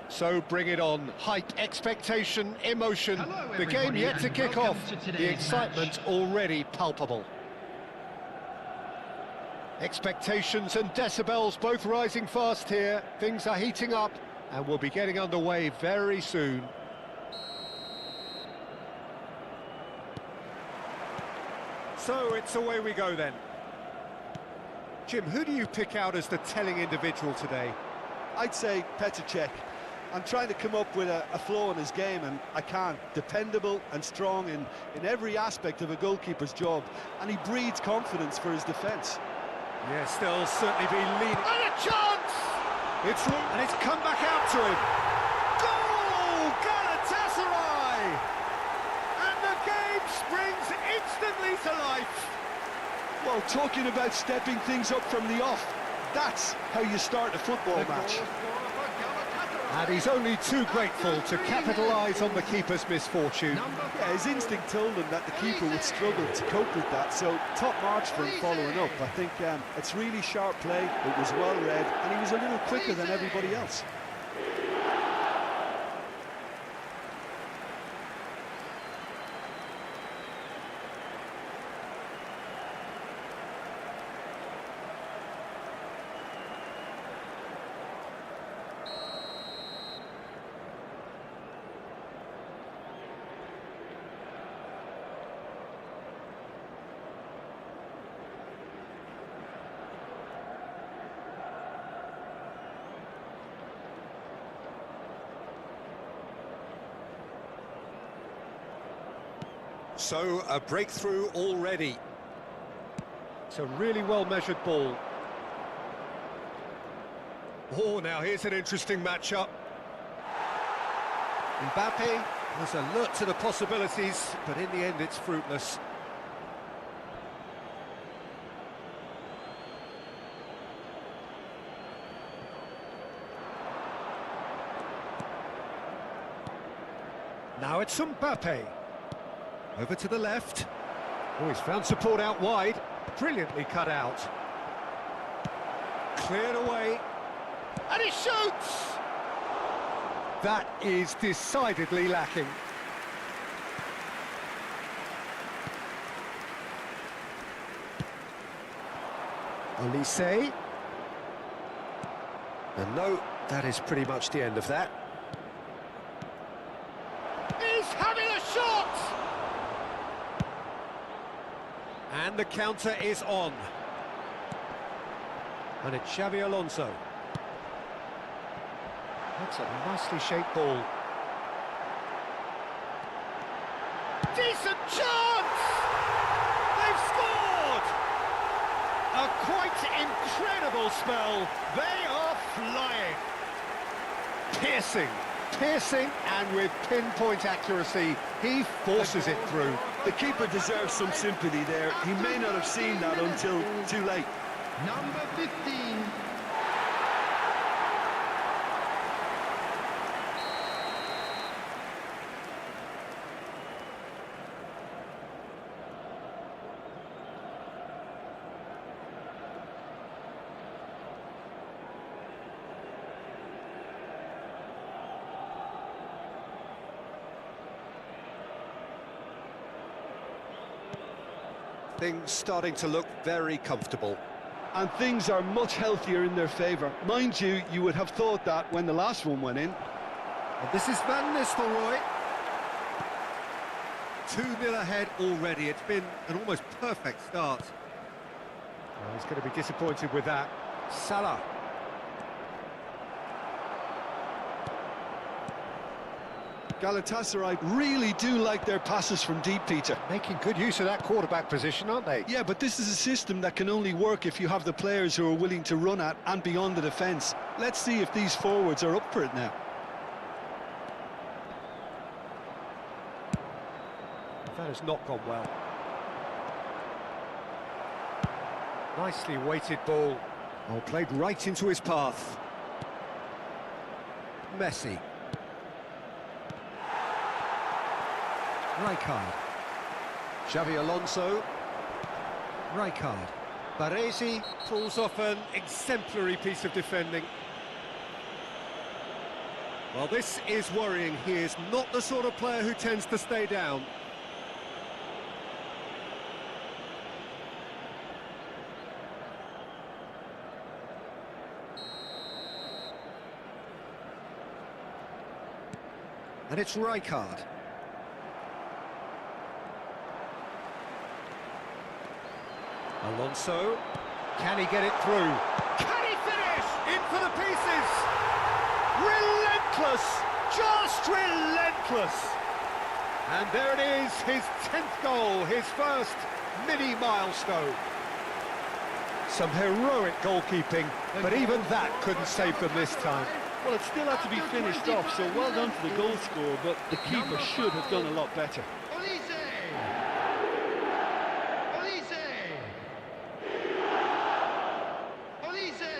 So bring it on. Hype, expectation, emotion. The game yet to kick off. The excitement already palpable. Expectations and decibels both rising fast here. Things are heating up and we'll be getting underway very soon. So it's away we go then. Jim, who do you pick out as the telling individual today? I'd say Petr. I'm trying to come up with a flaw in his game and I can't. Dependable and strong in every aspect of a goalkeeper's job, and he breeds confidence for his defence. Yeah, still certainly be leading. And a chance! It's and it's come back out to him. Goal! Galatasaray! And the game springs instantly to life. Well, talking about stepping things up from the off, that's how you start a football match. And he's only too grateful to capitalise on the keeper's misfortune. Yeah, his instinct told him that the keeper would struggle to cope with that, so top marks for him following up. I think it's really sharp play, it was well read, and he was a little quicker than everybody else. So, a breakthrough already. It's a really well-measured ball. Oh, now here's an interesting matchup. Mbappe was alert to the possibilities, but in the end it's fruitless. Now it's Mbappe. Over to the left. Oh, he's found support out wide. Brilliantly cut out. Cleared away. And he shoots! That is decidedly lacking. Olise. And no, that is pretty much the end of that. He's having a shot! And the counter is on. And it's Xabi Alonso. That's a nicely shaped ball. Decent chance! They've scored! A quite incredible spell. They are flying. Piercing, and with pinpoint accuracy, he forces it through. The keeper deserves some sympathy there. He may not have seen that until too late. Number 15. Things starting to look very comfortable. And things are much healthier in their favour. Mind you, you would have thought that when the last one went in. And this is Van Nistelrooy. 2-0 ahead already. It's been an almost perfect start. Oh, he's going to be disappointed with that. Salah. Galatasaray really do like their passes from deep, Peter. Making good use of that quarterback position, aren't they? Yeah, but this is a system that can only work if you have the players who are willing to run at and beyond the defence. Let's see if these forwards are up for it now. That has not gone well. Nicely weighted ball. Oh, played right into his path. Messi. Rijkaard. Xabi Alonso. Rijkaard. Baresi pulls off an exemplary piece of defending. Well, this is worrying. He is not the sort of player who tends to stay down. And it's Rijkaard. Alonso. Can he get it through? Can he finish? In for the pieces! Relentless! Just relentless! And there it is, his 10th goal, his first mini-milestone. Some heroic goalkeeping, but even that couldn't save them this time. Well, it still had to be finished off, so well done to the goal scorer, but the keeper should have done a lot better. Olise! Olise! Olise!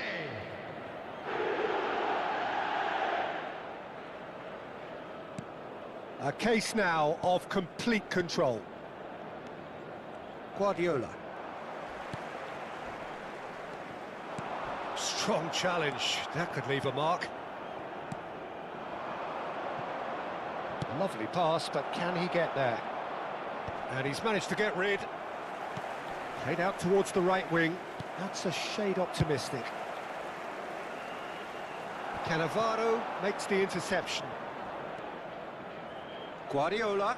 A case now of complete control. Guardiola. Strong challenge, that could leave a mark. Lovely pass, but can he get there? And he's managed to get rid. Played out towards the right wing. That's a shade optimistic. Cannavaro makes the interception. Guardiola.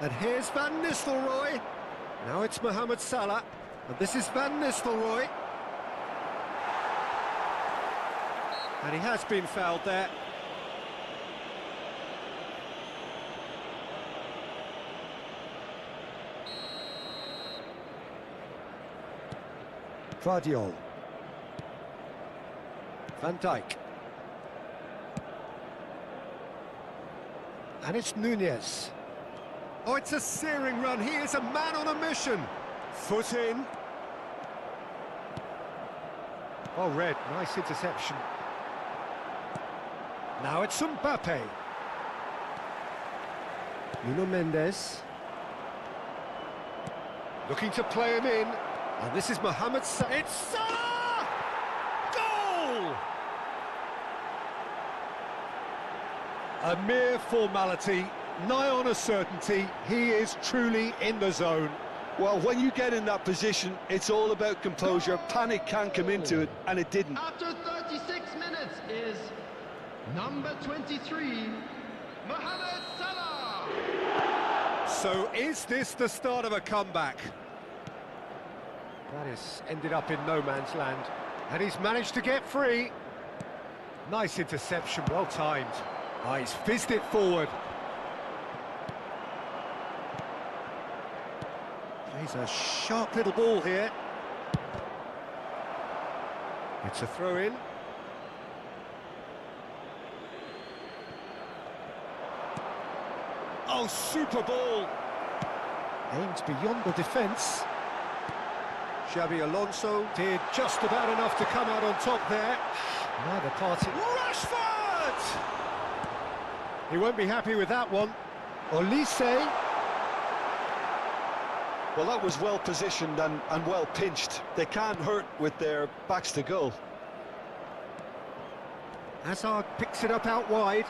And here's Van Nistelrooy. Now it's Mohamed Salah. And this is Van Nistelrooy. And he has been fouled there. Guardiola. Van Dijk. And it's Nunez. Oh, it's a searing run. He is a man on a mission. Foot in. Oh, red. Nice interception. Now it's Mbappe. Nuno Mendes. Looking to play him in. And this is Mohamed Salah. It's Salah! Goal! A mere formality, nigh on a certainty. He is truly in the zone. Well, when you get in that position, it's all about composure. Panic can come into it, and it didn't. After 36 minutes is number 23, Mohamed Salah. So is this the start of a comeback? That has ended up in no man's land. And he's managed to get free. Nice interception, well timed. Oh, he's fizzed it forward. Plays a sharp little ball here. It's a throw-in. Oh, super ball. Aimed beyond the defence. Xabi Alonso did just about enough to come out on top there. Neither party. Rashford! He won't be happy with that one. Olise. Well, that was well positioned and well pinched. They can't hurt with their backs to goal. Hazard picks it up out wide.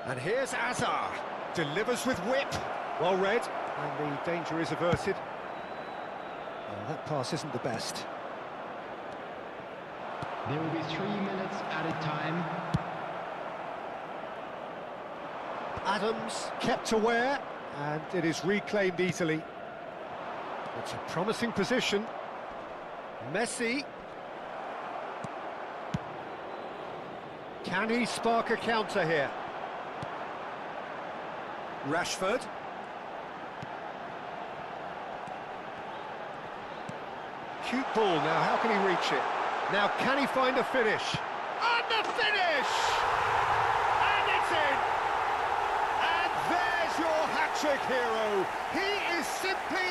And here's Hazard, delivers with whip. Well read, and the danger is averted. Oh, that pass isn't the best. There will be 3 minutes added time. Adams kept aware, and it is reclaimed easily. It's a promising position. Messi. Can he spark a counter here? Rashford. Cute ball now, how can he reach it? Now, can he find a finish? And the finish! And it's in! And there's your hat hat-trick hero. He is simply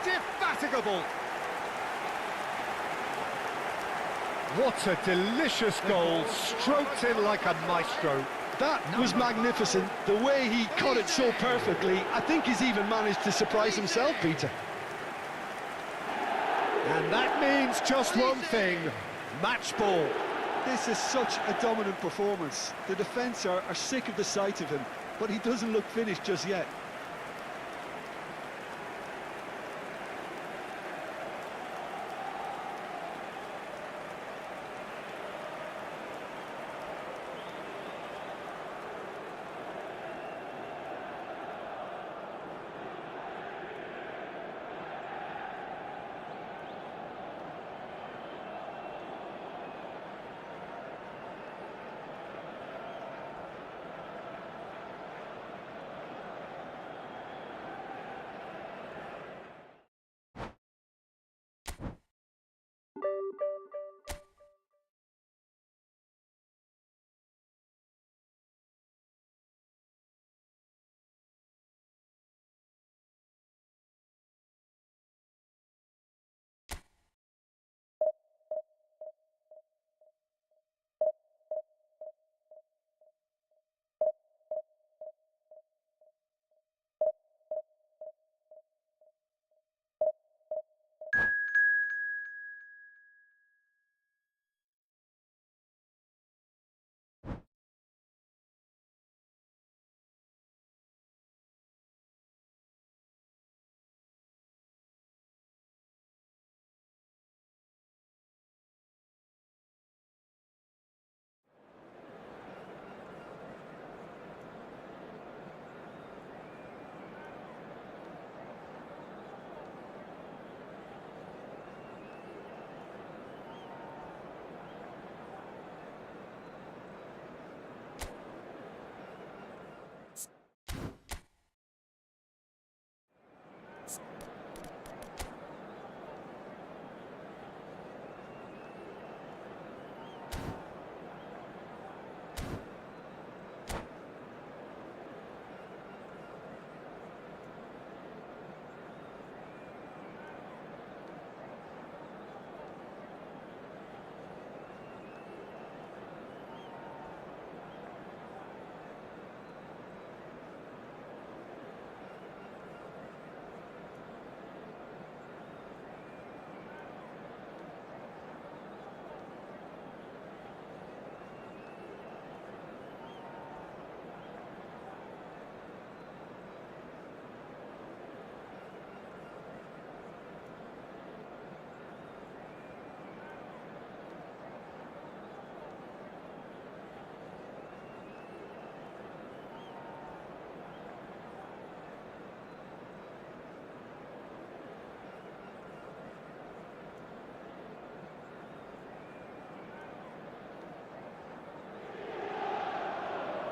indefatigable. What a delicious goal, stroked in like a maestro. That was magnificent. The way he cut it so perfectly, I think he's even managed to surprise himself, Peter. And that means just one thing, match ball. This is such a dominant performance. The defence are sick of the sight of him, but he doesn't look finished just yet.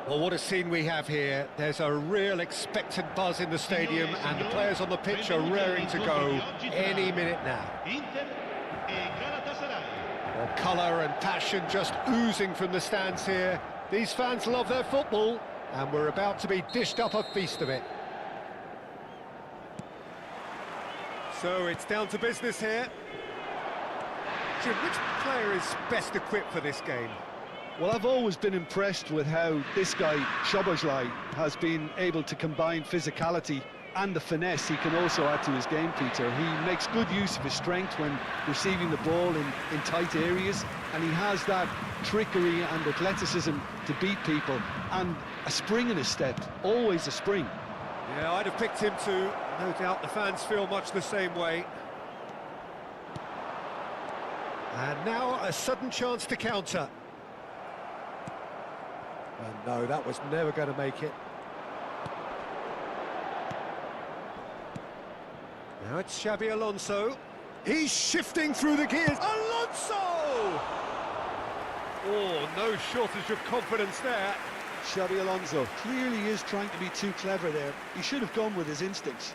Well, what a scene we have here. There's a real expectant buzz in the stadium, and the players on the pitch are raring to go any minute now. Well, colour and passion just oozing from the stands here. These fans love their football, and we're about to be dished up a feast of it. So it's down to business here. Jim, which player is best equipped for this game? Well, I've always been impressed with how this guy, Szoboszlai, has been able to combine physicality and the finesse he can also add to his game, Peter. He makes good use of his strength when receiving the ball in tight areas, and he has that trickery and athleticism to beat people, and a spring in his step, always a spring. Yeah, I'd have picked him too. No doubt the fans feel much the same way. And now a sudden chance to counter. And no, that was never going to make it. Now it's Xabi Alonso. He's shifting through the gears. Alonso! Oh, no shortage of confidence there. Xabi Alonso clearly is trying to be too clever there. He should have gone with his instincts.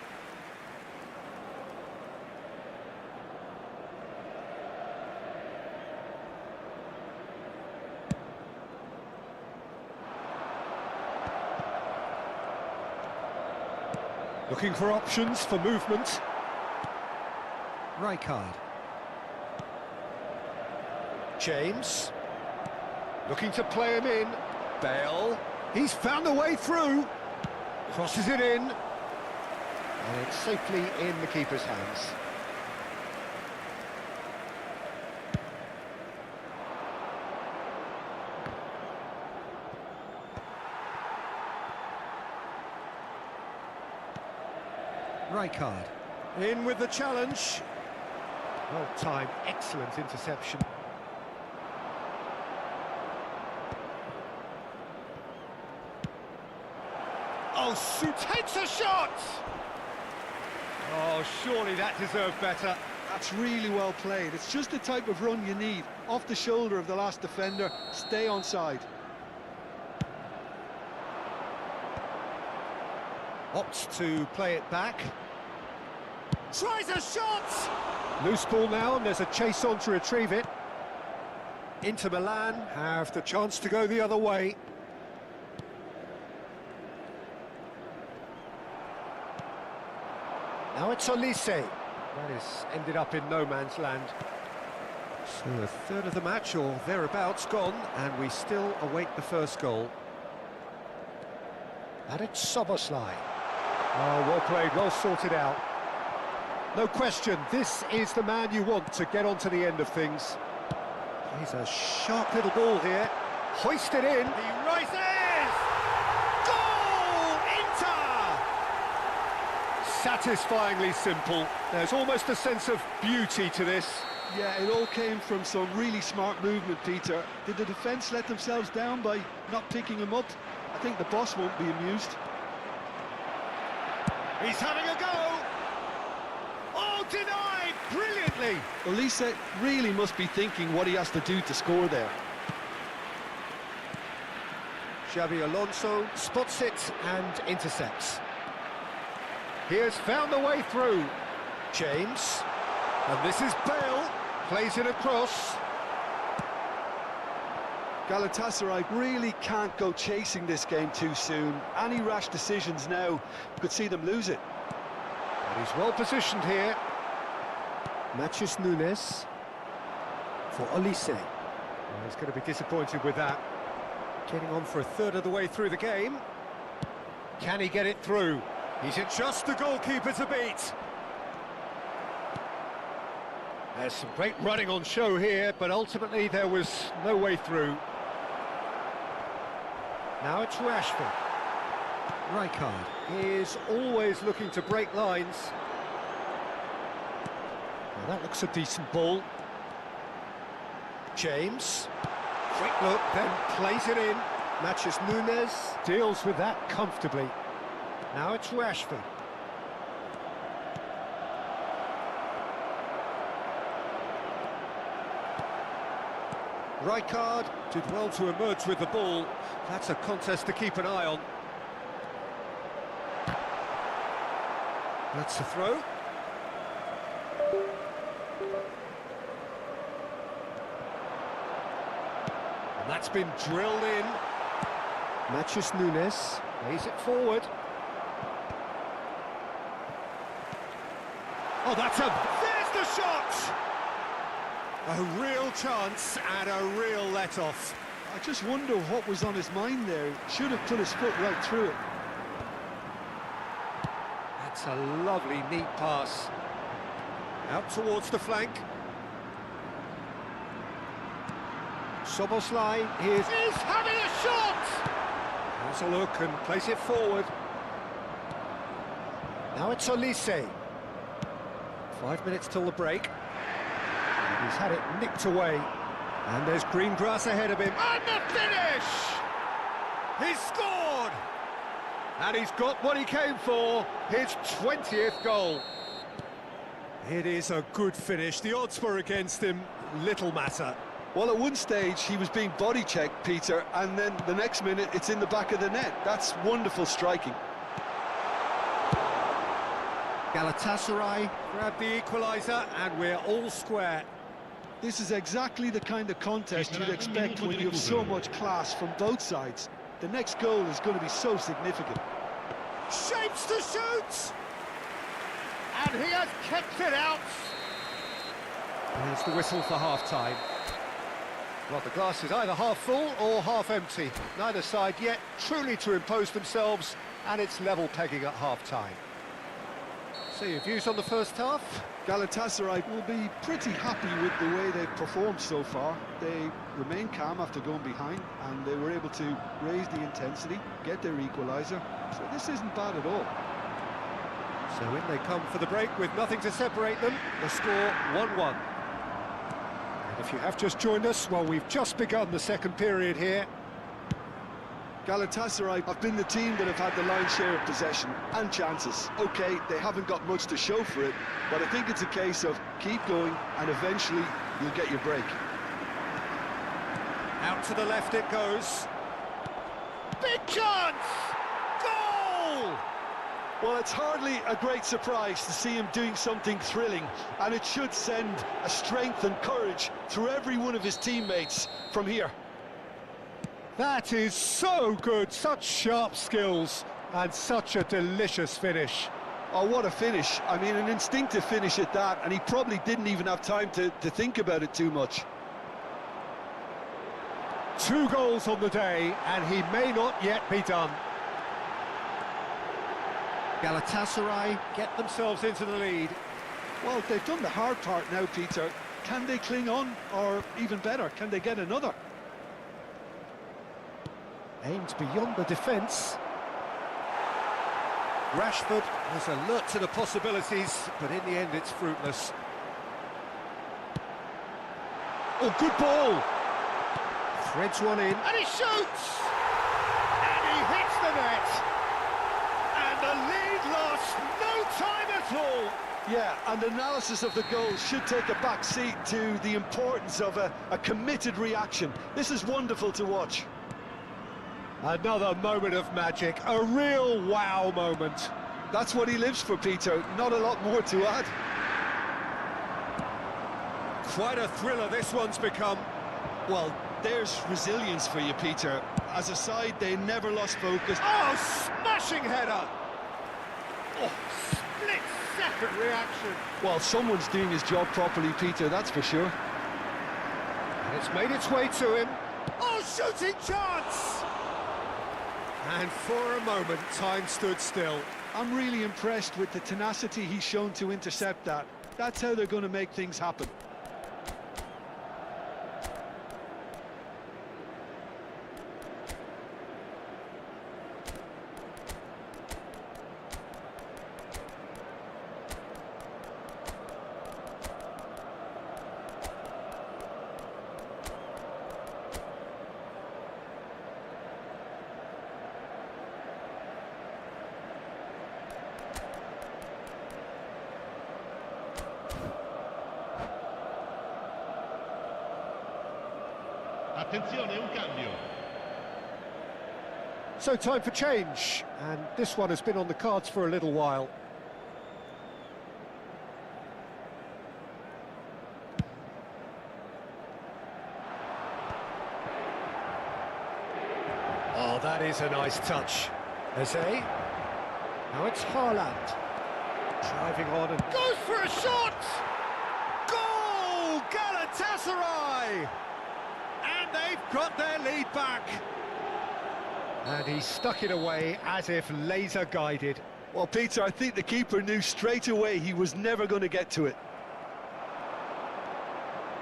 Looking for options for movement. Rijkaard. James. Looking to play him in. Bale. He's found a way through. Crosses it in. And it's safely in the keeper's hands. Rijkaard. In with the challenge. Well timed, excellent interception. Oh, shoot, takes a shot! Oh, surely that deserved better. That's really well played. It's just the type of run you need. Off the shoulder of the last defender, stay onside. Opts to play it back. Tries a shot! Loose ball now, and there's a chase on to retrieve it. Inter Milan have the chance to go the other way. Now it's Olise. That is ended up in no man's land. So a third of the match, or thereabouts, gone, and we still await the first goal. And it's Szoboszlai. Oh, well played, well sorted out. No question, this is the man you want to get on to the end of things. He's a sharp little ball here. Hoisted in. He rises! Goal! Inter! Satisfyingly simple. There's almost a sense of beauty to this. Yeah, it all came from some really smart movement, Peter. Did the defence let themselves down by not picking him up? I think the boss won't be amused. He's having a go! Oh, denied! Brilliantly! Olise really must be thinking what he has to do to score there. Xabi Alonso spots it and intercepts. He has found the way through. James. And this is Bale. Plays it across. Galatasaray really can't go chasing this game too soon. Any rash decisions now could see them lose it. And he's well positioned here. Matheus Nunes for Olise. Well, he's going to be disappointed with that. Getting on for a third of the way through the game. Can he get it through? He's just the goalkeeper to beat. There's some great running on show here, but ultimately there was no way through. Now it's Rashford. Rijkaard is always looking to break lines. Well, that looks a decent ball. James. Quick look, then plays it in. Matheus Nunes deals with that comfortably. Now it's Rashford. Rijkaard did well to emerge with the ball. That's a contest to keep an eye on. That's the throw. And that's been drilled in. Matheus Nunes lays it forward. Oh, there's the shot! A real chance and a real let-off. I just wonder what was on his mind there. Should have put his foot right through it. That's a lovely, neat pass. Out towards the flank. Szoboszlai is having a shot! Has a look and plays it forward. Now it's Olise. 5 minutes till the break. He's had it nicked away. And there's green grass ahead of him. And the finish! He's scored! And he's got what he came for, his 20th goal. It is a good finish. The odds were against him, little matter. Well, at one stage he was being body checked, Peter, and then the next minute it's in the back of the net. That's wonderful striking. Galatasaray grab the equaliser and we're all square. This is exactly the kind of contest you'd expect when you have so much class from both sides. The next goal is going to be so significant. Shapes to shoot! And he has kept it out. Here's the whistle for half-time. Well, the glass is either half full or half empty. Neither side yet truly to impose themselves, and it's level pegging at half-time. So your views on the first half? Galatasaray will be pretty happy with the way they've performed so far. They remain calm after going behind, and they were able to raise the intensity, get their equaliser. So this isn't bad at all. So in they come for the break with nothing to separate them. The score 1-1. And if you have just joined us, well, we've just begun the second period here. Galatasaray have been the team that have had the lion's share of possession and chances. OK, they haven't got much to show for it, but I think it's a case of keep going and eventually you'll get your break. Out to the left it goes. Big chance! Goal! Well, it's hardly a great surprise to see him doing something thrilling, and it should send a strength and courage through every one of his teammates from here. That is so good, such sharp skills, and such a delicious finish. Oh, what a finish. I mean, an instinctive finish at that, and he probably didn't even have time to think about it too much. 2 goals on the day, and he may not yet be done. Galatasaray get themselves into the lead. Well, they've done the hard part now, Peter. Can they cling on, or even better, can they get another? Aimed beyond the defence. Rashford was alert to the possibilities, but in the end it's fruitless. Oh, good ball! Threads one in. And he shoots! And he hits the net! And the lead lost no time at all! Yeah, and analysis of the goal should take a back seat to the importance of a committed reaction. This is wonderful to watch. Another moment of magic, a real wow moment. That's what he lives for, Peter. Not a lot more to add. Quite a thriller this one's become. Well, there's resilience for you, Peter. As a side, they never lost focus. Oh, smashing header! Oh, split-second reaction. Well, someone's doing his job properly, Peter, that's for sure. And it's made its way to him. Oh, shooting chance! And for a moment, time stood still. I'm really impressed with the tenacity he's shown to intercept that. That's how they're going to make things happen. Attenzione, un cambio. So time for change, and this one has been on the cards for a little while. Oh, that is a nice touch. Eze. Now it's Haaland. Driving on and goes for a shot! Goal! Galatasaray! And they've got their lead back. And he stuck it away as if laser guided. Well, Peter, I think the keeper knew straight away he was never going to get to it.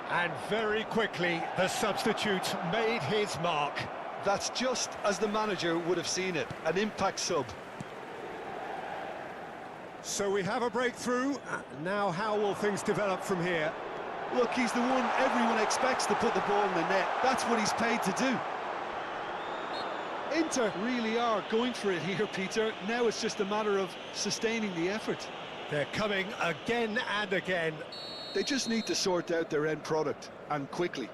And very quickly, the substitute made his mark. That's just as the manager would have seen it, an impact sub. So we have a breakthrough. Now how will things develop from here? Look, he's the one everyone expects to put the ball in the net. That's what he's paid to do. Inter really are going for it here, Peter. Now it's just a matter of sustaining the effort. They're coming again and again. They just need to sort out their end product, and quickly.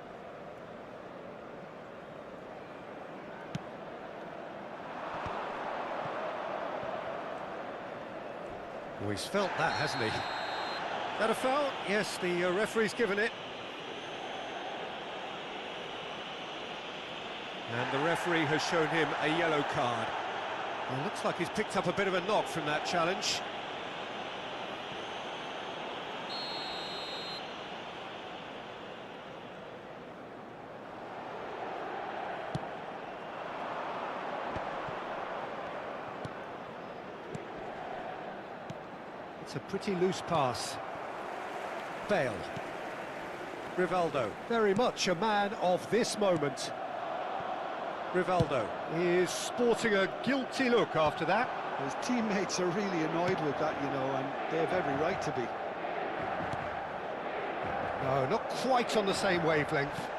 Oh, he's felt that, hasn't he? That a foul? Yes, the referee's given it. And the referee has shown him a yellow card. Well, looks like he's picked up a bit of a knock from that challenge. It's a pretty loose pass. Bale. Rivaldo, very much a man of this moment. Rivaldo is sporting a guilty look after that. His teammates are really annoyed with that, you know, and they have every right to be. No, not quite on the same wavelength.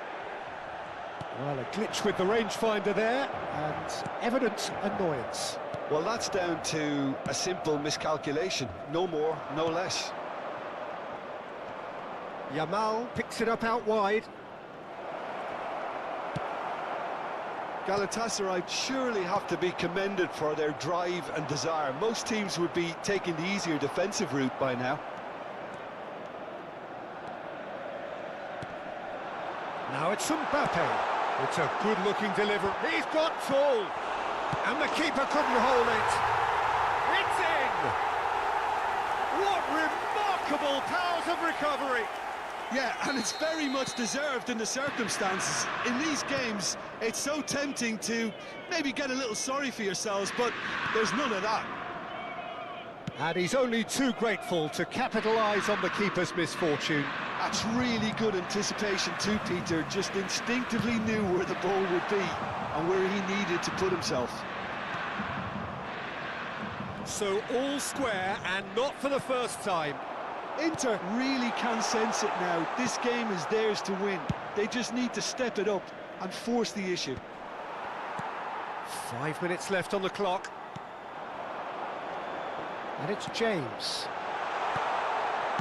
Well, a glitch with the rangefinder there, and evident annoyance. Well, that's down to a simple miscalculation. No more, no less. Yamal picks it up out wide. Galatasaray surely have to be commended for their drive and desire. Most teams would be taking the easier defensive route by now. Now it's Mbappe. It's a good-looking delivery. He's got full, and the keeper couldn't hold it. It's in! What remarkable powers of recovery! Yeah, and it's very much deserved in the circumstances. In these games, it's so tempting to maybe get a little sorry for yourselves, but there's none of that. And he's only too grateful to capitalise on the keeper's misfortune. That's really good anticipation too, Peter. Just instinctively knew where the ball would be and where he needed to put himself. So all square, and not for the first time. Inter really can sense it now. This game is theirs to win. They just need to step it up and force the issue. 5 minutes left on the clock. And it's James.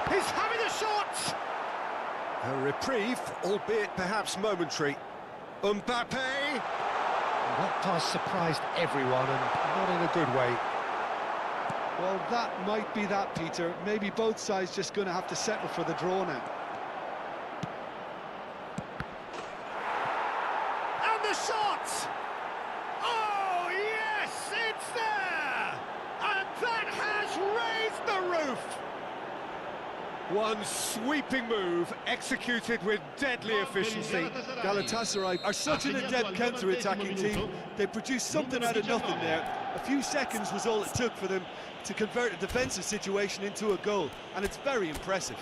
He's having a shot! A reprieve, albeit perhaps momentary. Mbappe! That pass surprised everyone, and not in a good way. Well, that might be that, Peter. Maybe both sides just going to have to settle for the draw now. And the shot! Oh, yes, it's there! And that has raised the roof! One sweeping move, executed with deadly efficiency. Galatasaray are such an adept counter-attacking team. They produced something out of nothing there. A few seconds was all it took for them to convert a defensive situation into a goal, and it's very impressive.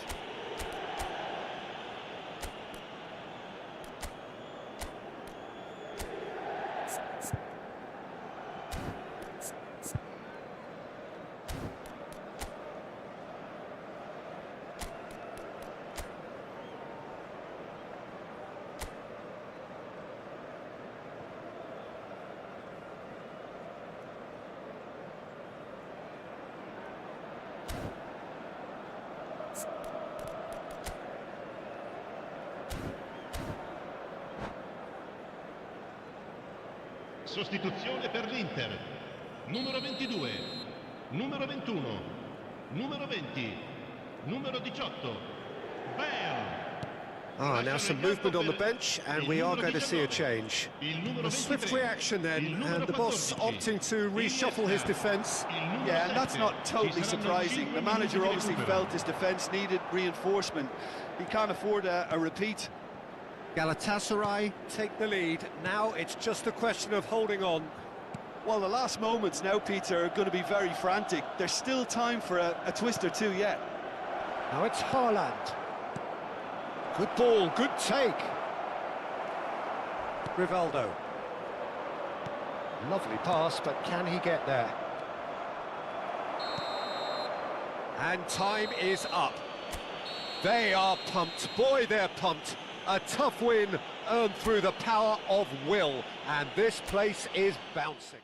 Sostituzione per l'Inter. Numero 22, numero 21, numero 20, numero 18. Bale. Now some movement on the bench, and we are going to see a change. A swift reaction then, and the boss opting to reshuffle his defence. Yeah, and that's not totally surprising. The manager obviously felt his defence needed reinforcement. He can't afford a repeat. Galatasaray take the lead. Now it's just a question of holding on. Well, the last moments now, Peter, are going to be very frantic. There's still time for a twist or two yet. Now it's Haaland. Good ball, good take. Rivaldo. Lovely pass, but can he get there? And time is up. They are pumped. Boy, they're pumped. A tough win earned through the power of will, and this place is bouncing.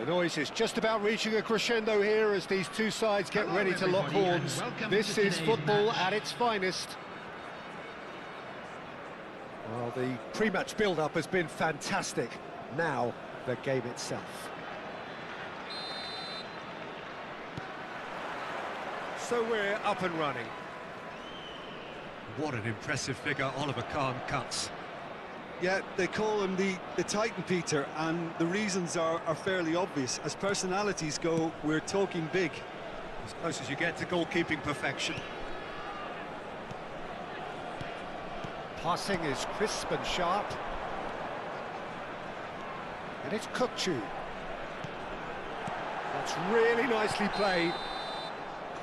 The noise is just about reaching a crescendo here as these two sides get Hello, ready to lock everybody, and horns. welcome This to is today's football match. at its finest. Well, the pre-match build-up has been fantastic. Now, the game itself. So we're up and running. What an impressive figure Oliver Kahn cuts. Yeah, they call him the Titan, Peter, and the reasons are fairly obvious. As personalities go, we're talking big. As close as you get to goalkeeping perfection. Passing is crisp and sharp. And it's Kukçu. That's really nicely played.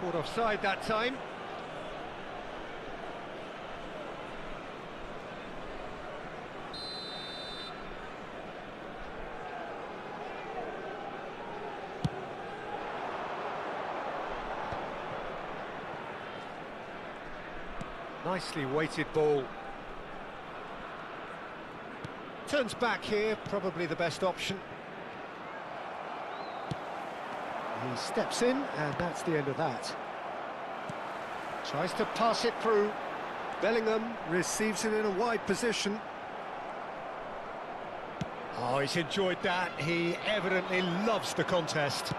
Caught offside that time. Nicely weighted ball. Turns back here, probably the best option. He steps in, and that's the end of that. Tries to pass it through. Bellingham receives it in a wide position. Oh, he's enjoyed that. He evidently loves the contest.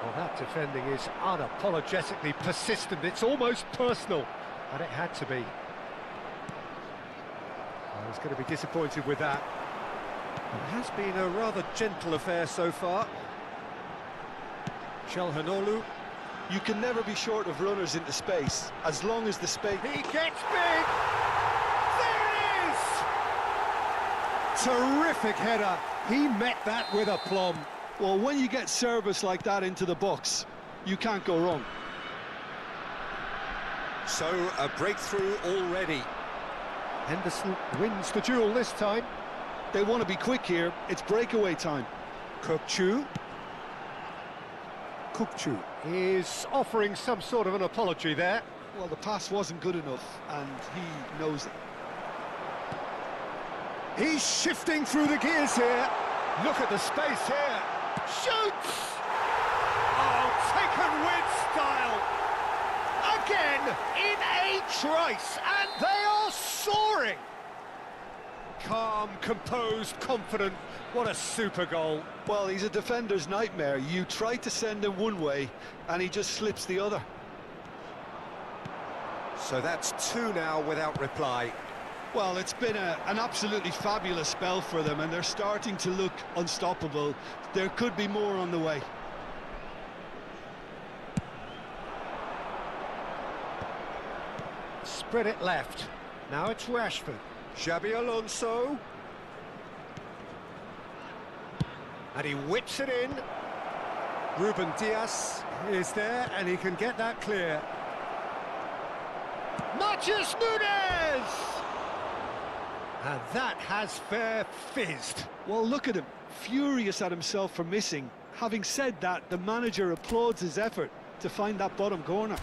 Well, that defending is unapologetically persistent. It's almost personal, and it had to be. I was going to be disappointed with that. It has been a rather gentle affair so far. Çalhanoğlu. You can never be short of runners into space, as long as the space... He gets big! There it is! Terrific header. He met that with aplomb. Well, when you get service like that into the box, you can't go wrong. So, a breakthrough already. Henderson wins the duel this time. They want to be quick here. It's breakaway time. Kukçu. Kukçu is offering some sort of an apology there. Well, the pass wasn't good enough, and he knows it. He's shifting through the gears here. Look at the space here. Shoots! Oh, taken with style. Again, in a trice, and they are soaring. Calm, composed, confident. What a super goal. Well, he's a defender's nightmare. You try to send him one way, and he just slips the other. So that's two now without reply. Well, it's been an absolutely fabulous spell for them, and they're starting to look unstoppable. There could be more on the way. Spread it left. Now it's Rashford. Xabi Alonso. And he whips it in. Ruben Dias is there, and he can get that clear. Matheus Nunes! And that has fair fizzed. Well, look at him, furious at himself for missing. Having said that, the manager applauds his effort to find that bottom corner.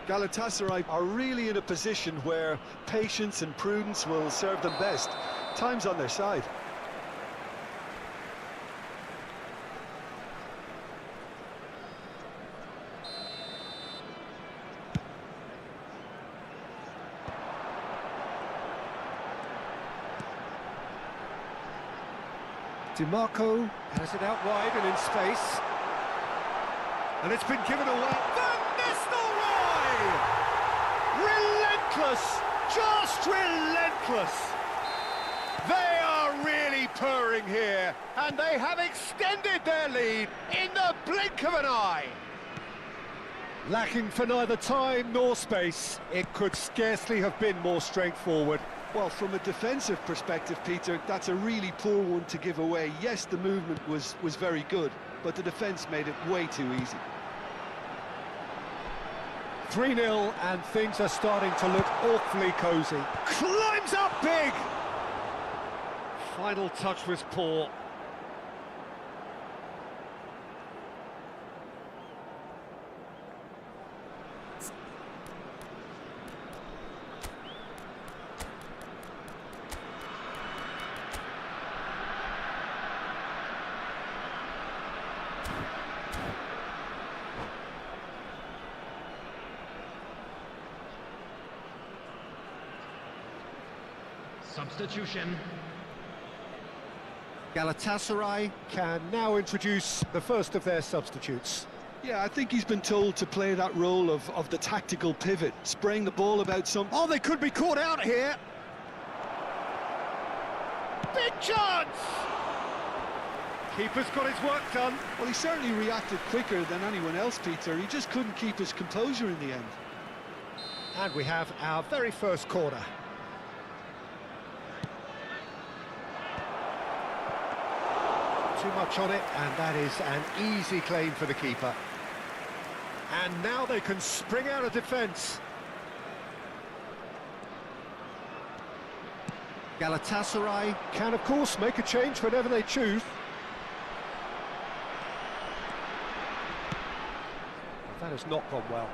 Galatasaray are really in a position where patience and prudence will serve them best. Time's on their side. DiMarco has it out wide and in space. And it's been given away. Van Nistelrooy! Relentless! Just relentless! They are really purring here, and they have extended their lead in the blink of an eye. Lacking for neither time nor space, it could scarcely have been more straightforward. Well, from a defensive perspective, Peter, that's a really poor one to give away. Yes, the movement was very good, but the defence made it way too easy. 3-0 and things are starting to look awfully cosy. Climbs up big! Final touch was poor. Substitution. Galatasaray can now introduce the first of their substitutes. Yeah, I think he's been told to play that role of the tactical pivot, spraying the ball about some... Oh, they could be caught out here! Big chance! Keeper's got his work done. Well, he certainly reacted quicker than anyone else, Peter. He just couldn't keep his composure in the end. And we have our very first corner. Too much on it, and that is an easy claim for the keeper. And now they can spring out of defence. Galatasaray can, of course, make a change whenever they choose. That has not gone well.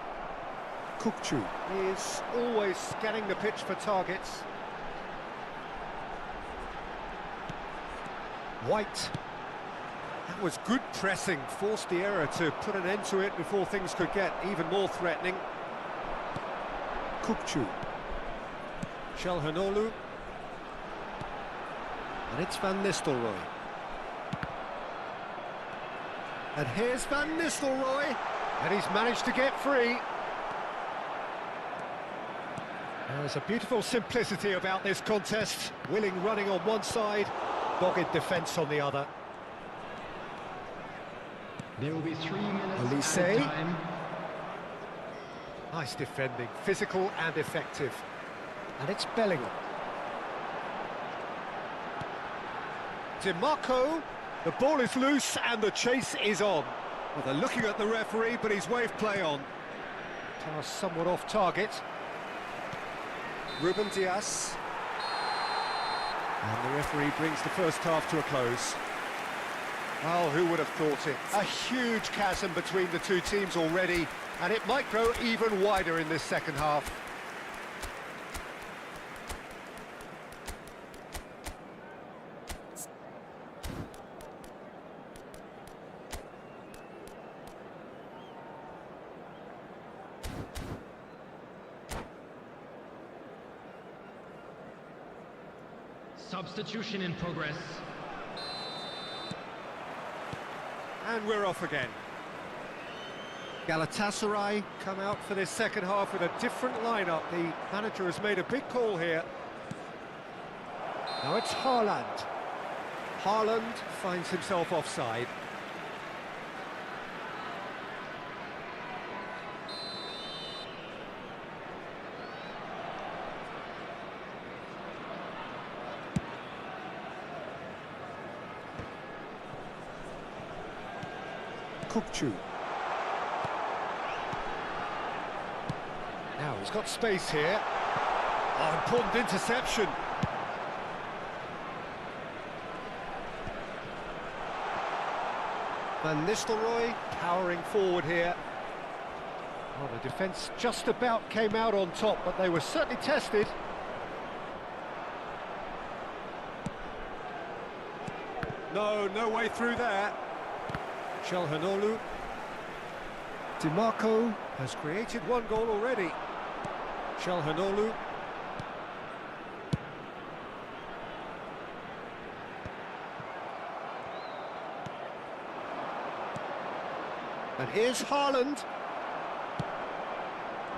Kukçu is always scanning the pitch for targets. White. That was good pressing, forced the error to put an end to it before things could get even more threatening. Kukçu. Çalhanoğlu. And it's Van Nistelrooy. And here's Van Nistelrooy. And he's managed to get free. There's a beautiful simplicity about this contest. Willing running on one side, dogged defence on the other. There will be 3 minutes Elise. added time. Nice defending, physical and effective. And it's Bellingham. DiMarco, the ball is loose and the chase is on. Well, they're looking at the referee, but he's waved play on. Pass somewhat off target. Ruben Dias. And the referee brings the first half to a close. Well, who would have thought it? A huge chasm between the two teams already, and it might grow even wider in this second half. Substitution in progress. And we're off again. Galatasaray come out for this second half with a different lineup. The manager has made a big call here. Now it's Haaland. Haaland finds himself offside. Kukçu. Now he's got space here. Oh, important interception. Van Nistelrooy powering forward here. Well, the defence just about came out on top, but they were certainly tested. No way through there. Çalhanoğlu. DiMarco has created one goal already. Çalhanoğlu. And here's Haaland.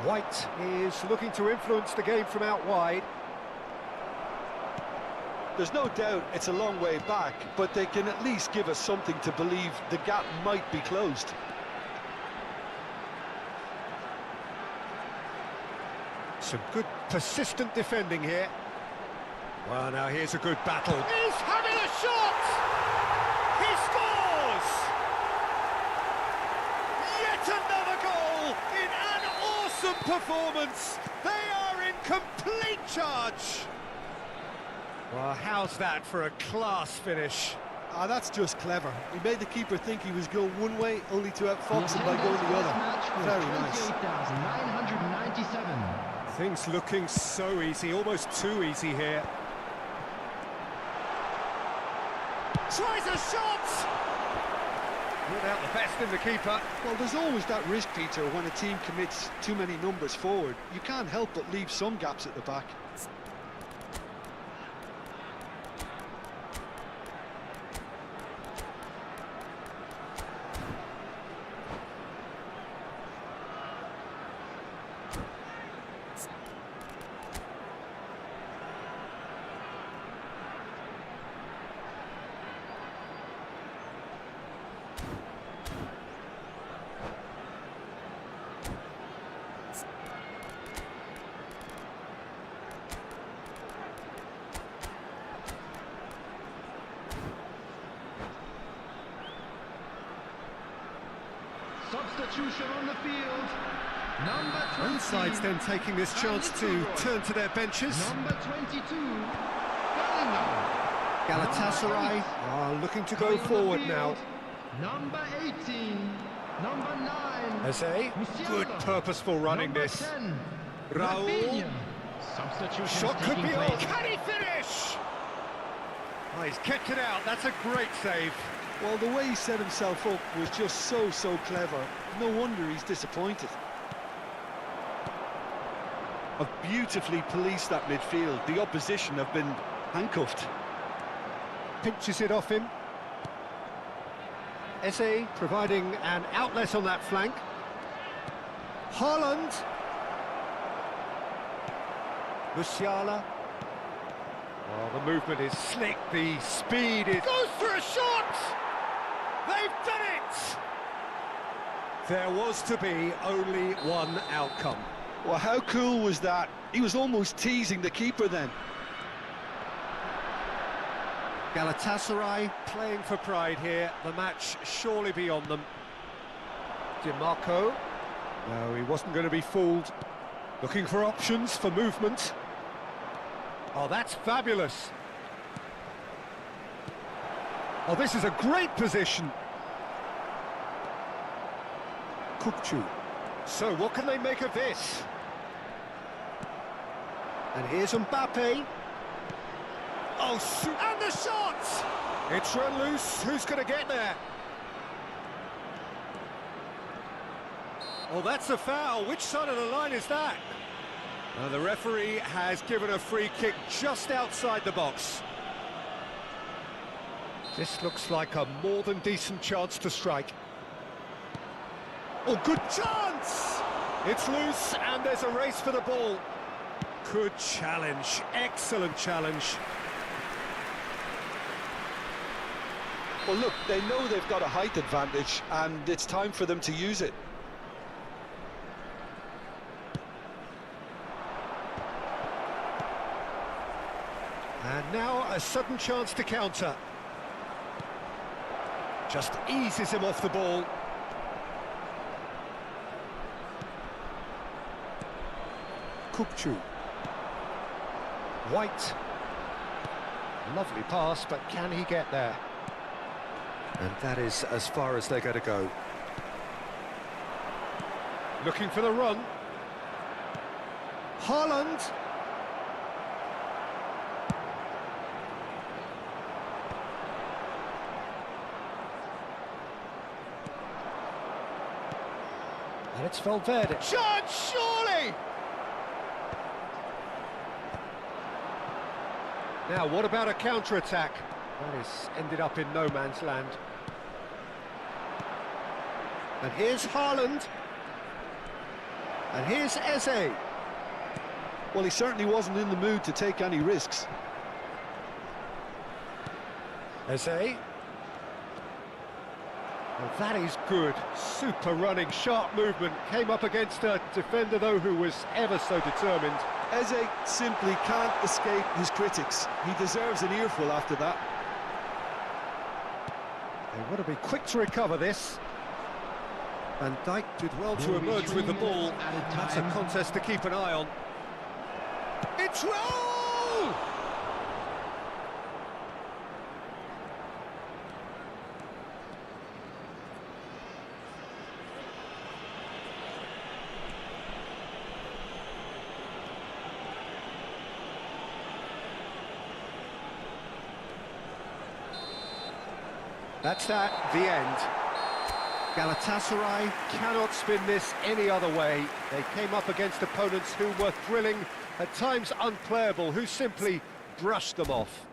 White is looking to influence the game from out wide. There's no doubt it's a long way back, but they can at least give us something to believe the gap might be closed. Some good persistent defending here. Well, now here's a good battle. He's having a shot! He scores! Yet another goal in an awesome performance! They are in complete charge! Well, how's that for a class finish? Ah, that's just clever. He made the keeper think he was going one way, only to outfox him by going the other. Very nice. 28,997. Things looking so easy, almost too easy here. Tries a shot! Not out the best in the keeper. Well, there's always that risk, Peter, when a team commits too many numbers forward. You can't help but leave some gaps at the back. Substitution on the field. Number 20. Both sides then taking this chance to turn to their benches. Number 22. Bellingham. Galatasaray are looking to go forward now. Number 18. Number 9. Eze, good purposeful running Number this. 10. Raul. Rafinha. Substitution Shot could be on. place. Can he finish? Oh, he's kicked it out. That's a great save. Well, the way he set himself up was just so clever. No wonder he's disappointed. Have beautifully policed that midfield. The opposition have been handcuffed. Pinches it off him. Eze providing an outlet on that flank. Haaland. Musiala. Oh, the movement is slick, the speed is... Goes for a shot! They've done it! There was to be only one outcome. Well, how cool was that? He was almost teasing the keeper then. Galatasaray playing for pride here. The match surely beyond them. DiMarco. No, he wasn't going to be fooled. Looking for options for movement. Oh, that's fabulous. Oh, this is a great position. Kupchu. So, what can they make of this? And here's Mbappe. Oh, shoot. And the shot! It's run loose. Who's going to get there? Oh, that's a foul. Which side of the line is that? The referee has given a free kick just outside the box. This looks like a more than decent chance to strike. Oh, good chance! It's loose and there's a race for the ball. Good challenge, excellent challenge. Well, look, they know they've got a height advantage, and it's time for them to use it. And now a sudden chance to counter. Just eases him off the ball. Kupchu. White. Lovely pass, but can he get there? And that is as far as they're going to go. Looking for the run. Haaland. And it's Valverde. Chance, surely! Now, what about a counter-attack? That is ended up in no man's land. And here's Haaland. And here's Eze. Well, he certainly wasn't in the mood to take any risks. Eze. Well, that is good. Super running, sharp movement. Came up against a defender, though, who was ever so determined. Eze simply can't escape his critics. He deserves an earful after that. They want to be quick to recover this. And Dijk did well to emerge with the ball. That's a contest to keep an eye on. It's roll! That's that, the end. Galatasaray cannot spin this any other way. They came up against opponents who were thrilling, at times unplayable, who simply brushed them off.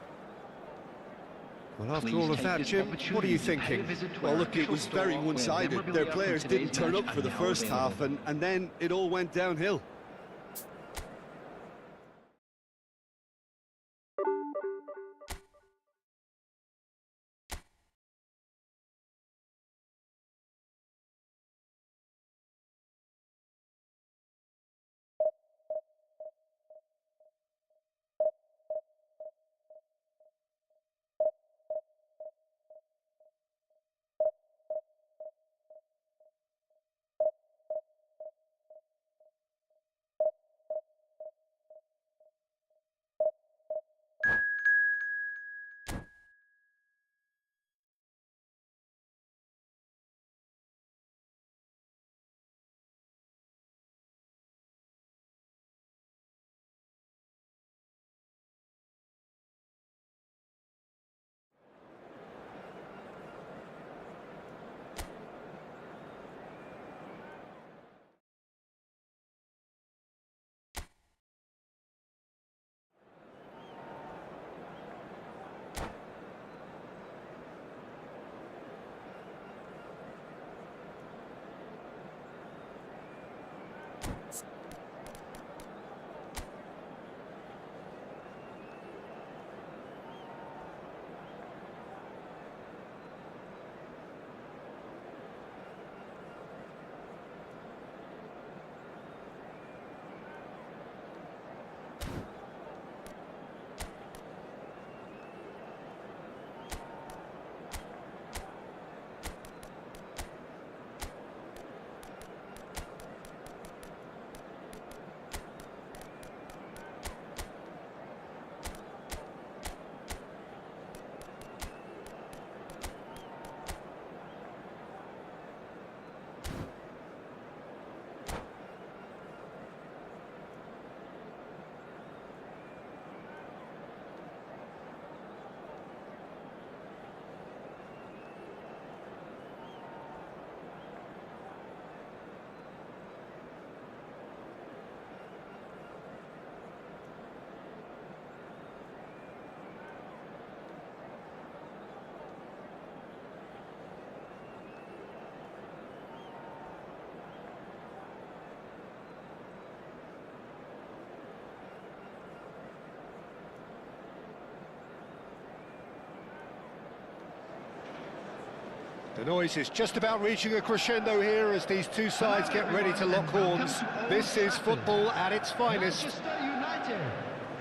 Well, after all of that, Jim, what are you thinking? Well, look, it was very one-sided. Their players didn't turn up for the first half, and then it all went downhill. The noise is just about reaching a crescendo here as these two sides get ready to lock horns. This is football at its finest. Manchester United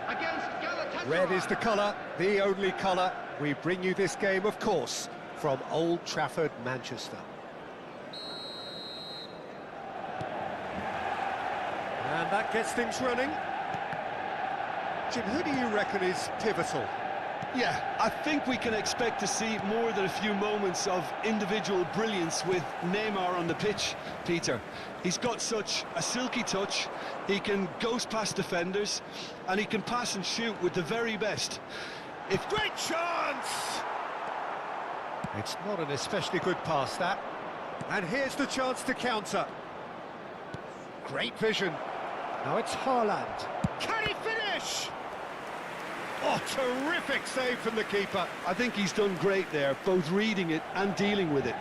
against Galatasaray. Red is the colour, the only colour. We bring you this game, of course, from Old Trafford, Manchester. And that gets things running. Jim, who do you reckon is pivotal? Yeah, I think we can expect to see more than a few moments of individual brilliance with Neymar on the pitch, Peter. He's got such a silky touch, he can ghost past defenders, and he can pass and shoot with the very best. Great chance! It's not an especially good pass, that. And here's the chance to counter. Great vision. Now it's Haaland. Can he finish? Oh, terrific save from the keeper. I think he's done great there, both reading it and dealing with it.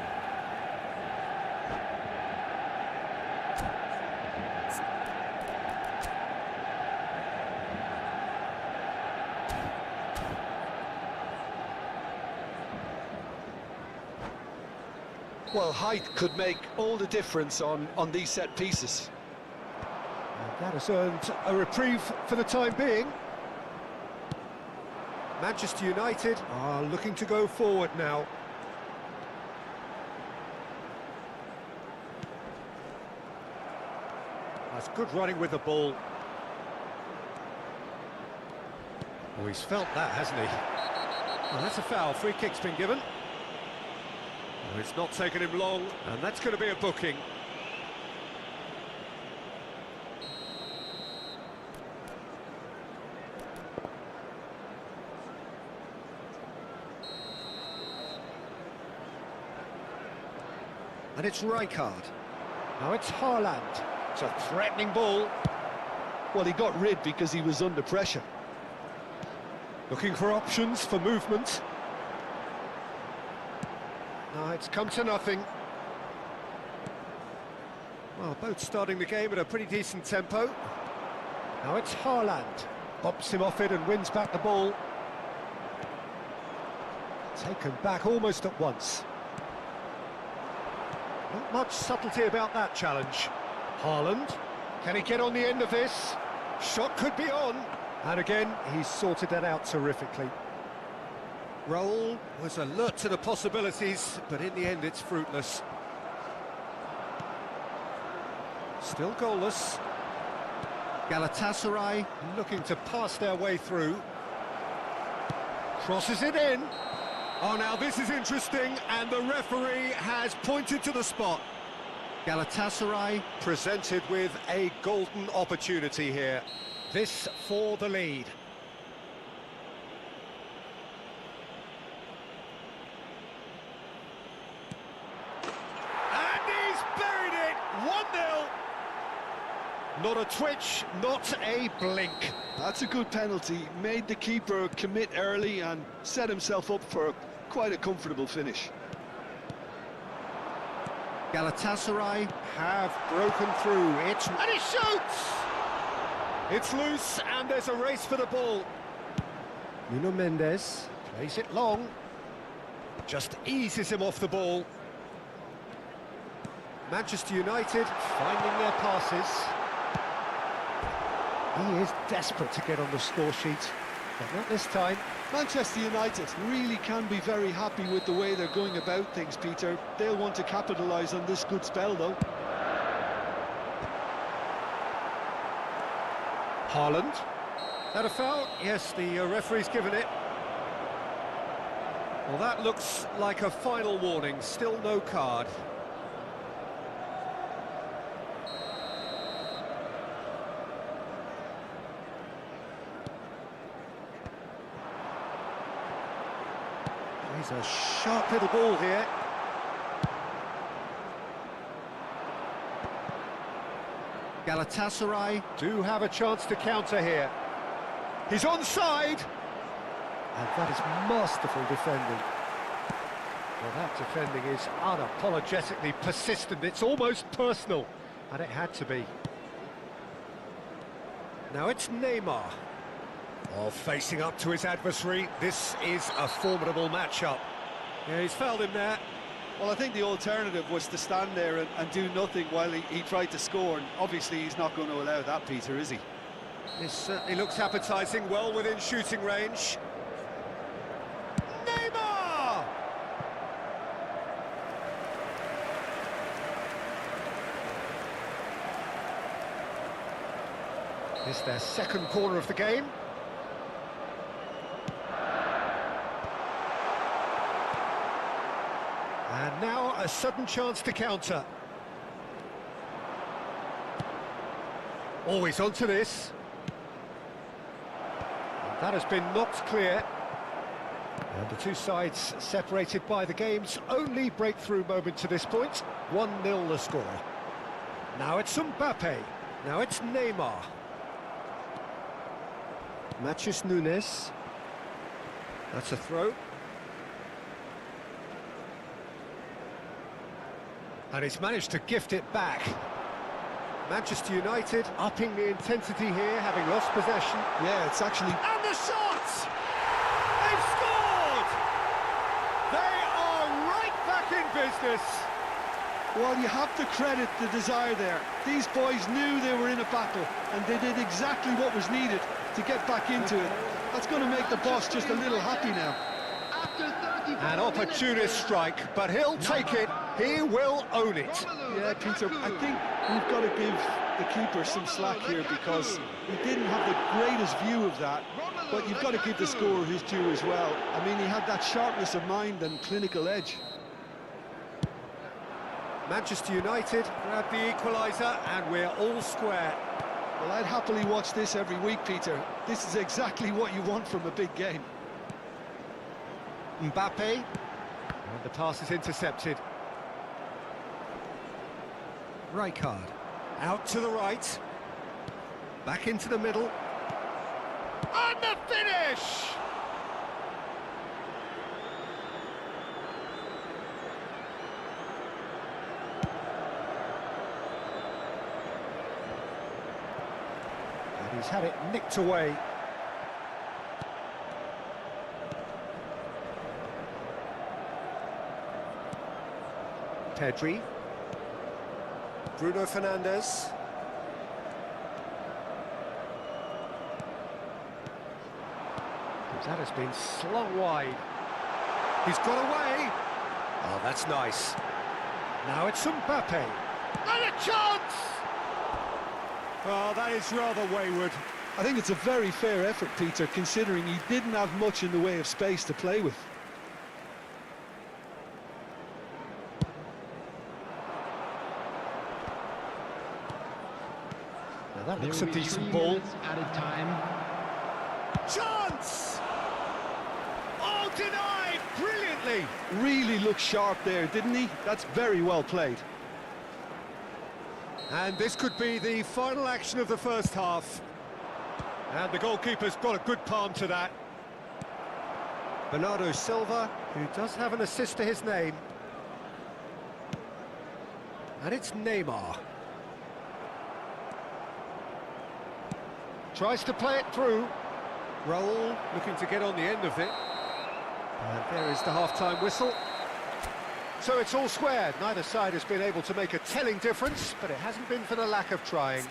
Well, height could make all the difference on these set pieces. And that has earned a reprieve for the time being. Manchester United are looking to go forward now. That's good running with the ball. Oh, he's felt that, hasn't he? Well, that's a foul. Free kick's been given. Oh, it's not taken him long, and that's going to be a booking. And it's Rijkaard. Now it's Haaland. It's a threatening ball. Well, he got rid because he was under pressure. Looking for options for movement. No, it's come to nothing. Well, both starting the game at a pretty decent tempo. Now it's Haaland. Bumps him off it and wins back the ball. Taken back almost at once. Not much subtlety about that challenge. Haaland, can he get on the end of this? Shot could be on. And again, he's sorted that out terrifically. Raul was alert to the possibilities, but in the end it's fruitless. Still goalless. Galatasaray looking to pass their way through. Crosses it in. Oh, now this is interesting, and the referee has pointed to the spot. Galatasaray presented with a golden opportunity here. This for the lead. And he's buried it! 1-0. Not a twitch, not a blink. That's a good penalty. Made the keeper commit early and set himself up for quite a comfortable finish. Galatasaray have broken through. And he shoots! It's loose, and there's a race for the ball. Nuno Mendes plays it long. Just eases him off the ball. Manchester United finding their passes. He is desperate to get on the score sheet, but not this time. Manchester United really can be very happy with the way they're going about things, Peter. They'll want to capitalise on this good spell, though. Haaland. That a foul? Yes, the referee's given it. Well, that looks like a final warning. Still no card. He's a sharp little ball here. Galatasaray do have a chance to counter here. He's onside! And that is masterful defending. Well, that defending is unapologetically persistent. It's almost personal, and it had to be. Now it's Neymar. Oh, facing up to his adversary. This is a formidable matchup. Yeah, he's fouled him there. Well, I think the alternative was to stand there and do nothing while he tried to score, and obviously he's not going to allow that, Peter, is he? This certainly looks appetising, well within shooting range. Neymar! This is their second corner of the game. And now a sudden chance to counter. Always onto this. And that has been knocked clear. And the two sides separated by the game's only breakthrough moment to this point. 1-0 the score. Now it's Mbappe. Now it's Neymar. Matheus Nunes. That's a throw. And he's managed to gift it back. Manchester United upping the intensity here, having lost possession. Yeah, it's actually... And the shot! They've scored! They are right back in business. Well, you have to credit the desire there. These boys knew they were in a battle, and they did exactly what was needed to get back into it. That's going to make the boss just a little happy now. After 30 An opportunist strike, but he'll take it. He will own it. Yeah, Peter, I think we've got to give the keeper some slack here because he didn't have the greatest view of that, but you've got to give the scorer his due as well. I mean, he had that sharpness of mind and clinical edge. Manchester United grab the equaliser, and we're all square. Well, I'd happily watch this every week, Peter. This is exactly what you want from a big game. Mbappe, and the pass is intercepted. Rijkaard, out to the right, back into the middle, and the finish! And he's had it nicked away. Pedri, Bruno Fernandes, that has been slung wide. He's got away. Oh, that's nice. Now it's Mbappe. And a chance! Oh, that is rather wayward. I think it's a very fair effort, Peter, considering he didn't have much in the way of space to play with. Now that looks a decent ball. Added time. Chance! Oh, denied brilliantly. Really looked sharp there, didn't he? That's very well played. And this could be the final action of the first half. And the goalkeeper's got a good palm to that. Bernardo Silva, who does have an assist to his name. And it's Neymar. Tries to play it through. Raul looking to get on the end of it. And there is the half-time whistle. So it's all square. Neither side has been able to make a telling difference, but it hasn't been for the lack of trying.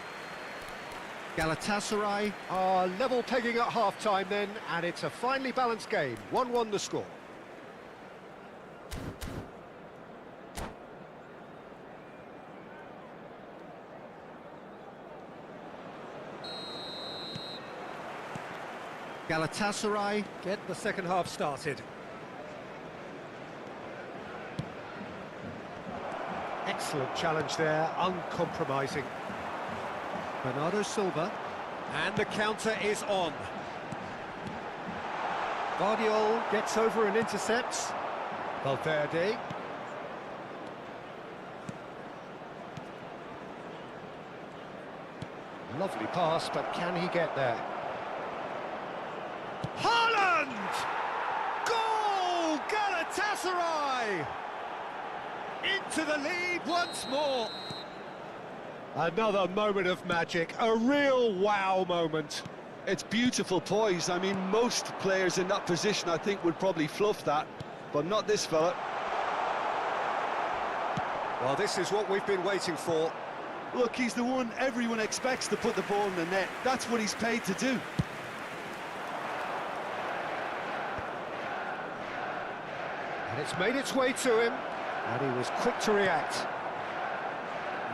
Galatasaray are level pegging at half-time then, and it's a finely balanced game. 1-1 the score. Galatasaray get the second half started. Excellent challenge there, uncompromising. Bernardo Silva, and the counter is on. Guardiola gets over and intercepts. Valverde. Lovely pass, but can he get there? Haaland! Goal! Galatasaray! Into the lead once more. Another moment of magic, a real wow moment. It's beautiful poise. I mean, most players in that position, I think, would probably fluff that, but not this fella. Well, this is what we've been waiting for. Look, he's the one everyone expects to put the ball in the net. That's what he's paid to do. And it's made its way to him, and he was quick to react.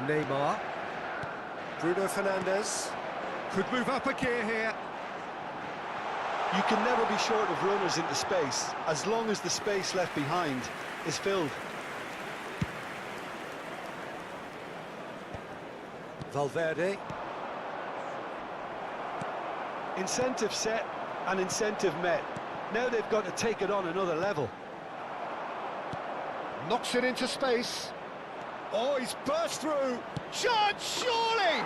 Neymar. Bruno Fernandes. Could move up a gear here. You can never be short of runners into space, as long as the space left behind is filled. Valverde. Incentive set and incentive met. Now they've got to take it on another level. Knocks it into space. Oh, he's burst through. Chance, surely!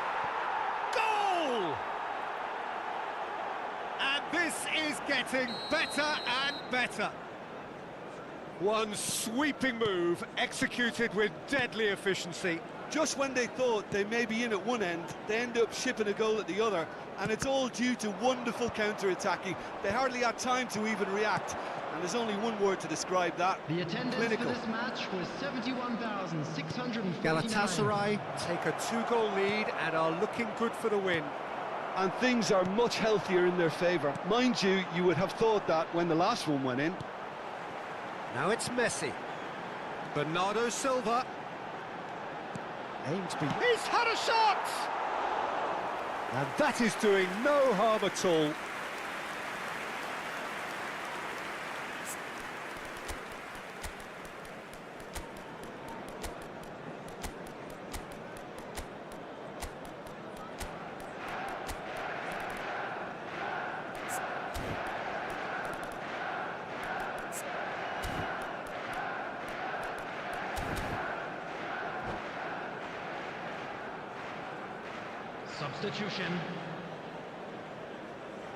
Goal! And this is getting better and better. One sweeping move, executed with deadly efficiency. Just when they thought they may be in at one end, they end up shipping a goal at the other, and it's all due to wonderful counter-attacking. They hardly had time to even react, and there's only one word to describe that: The attendance clinical. for this match was 71,649. Galatasaray take a 2-goal lead and are looking good for the win. And things are much healthier in their favour. Mind you, you would have thought that when the last one went in. Now it's Messi. Bernardo Silva. Aimed to be... He's had a shot! And that is doing no harm at all. Substitution.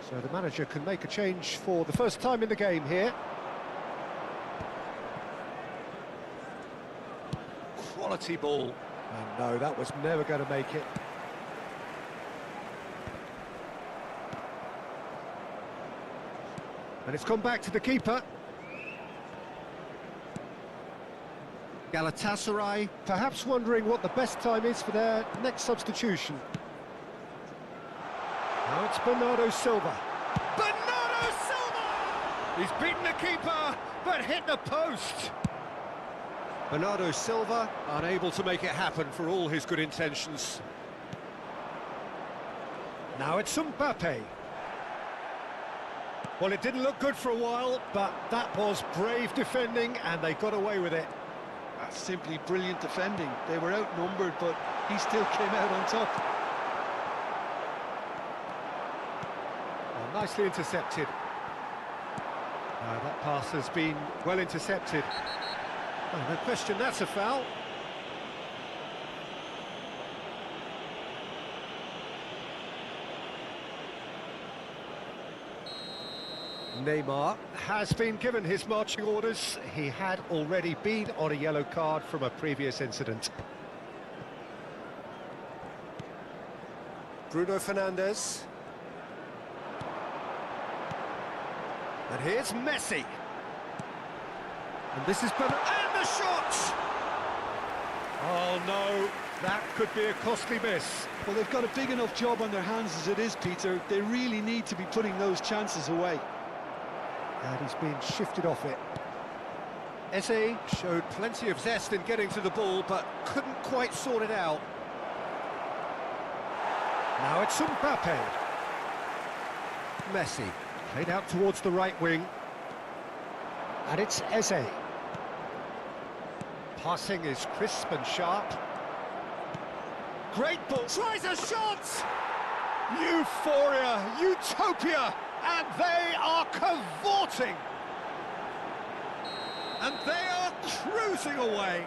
So the manager can make a change for the first time in the game here. Quality ball. And no, that was never going to make it. And it's gone back to the keeper. Galatasaray perhaps wondering what the best time is for their next substitution. Now it's Bernardo Silva. Bernardo Silva! He's beaten the keeper, but hit the post. Bernardo Silva unable to make it happen for all his good intentions. Now it's Mbappe. Well, it didn't look good for a while, but that was brave defending, and they got away with it. That's simply brilliant defending. They were outnumbered, but he still came out on top. Well, nicely intercepted. That pass has been well intercepted. Oh, no question, that's a foul. Neymar has been given his marching orders. He had already been on a yellow card from a previous incident. Bruno Fernandes. And here's Messi. And this is and the shot! Oh no, that could be a costly miss. Well, they've got a big enough job on their hands as it is, Peter. They really need to be putting those chances away. And he's been shifted off it. Eze showed plenty of zest in getting to the ball, but couldn't quite sort it out. Now it's Mbappe. Messi, played out towards the right wing. And it's Eze. Passing is crisp and sharp. Great ball. Tries a shot! Euphoria, utopia! And they are cavorting. And they are cruising away.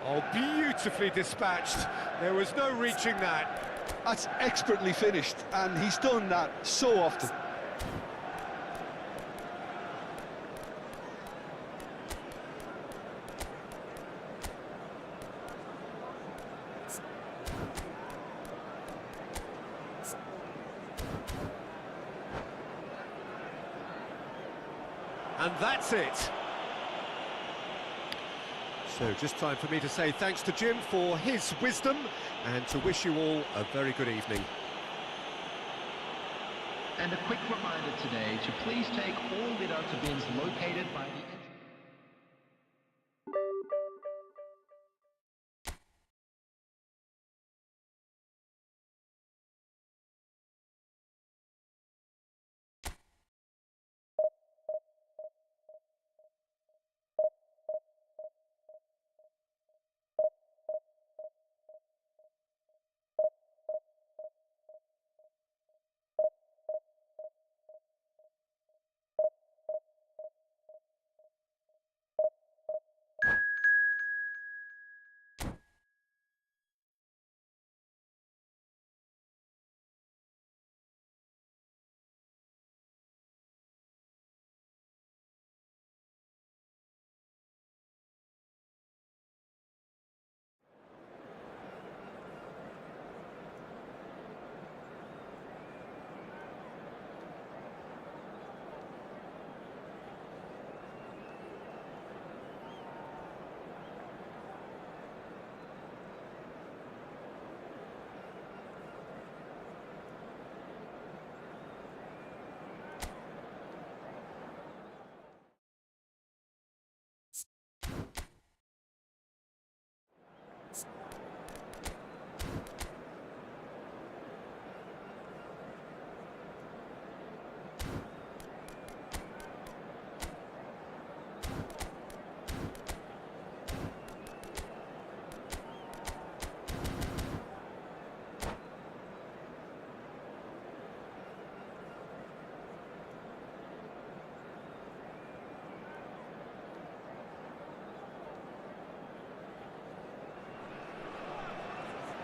Oh, beautifully dispatched. There was no reaching that. That's expertly finished, and he's done that so often. And that's it. So just time for me to say thanks to Jim for his wisdom and to wish you all a very good evening. And a quick reminder today to please take all litter to bins located by the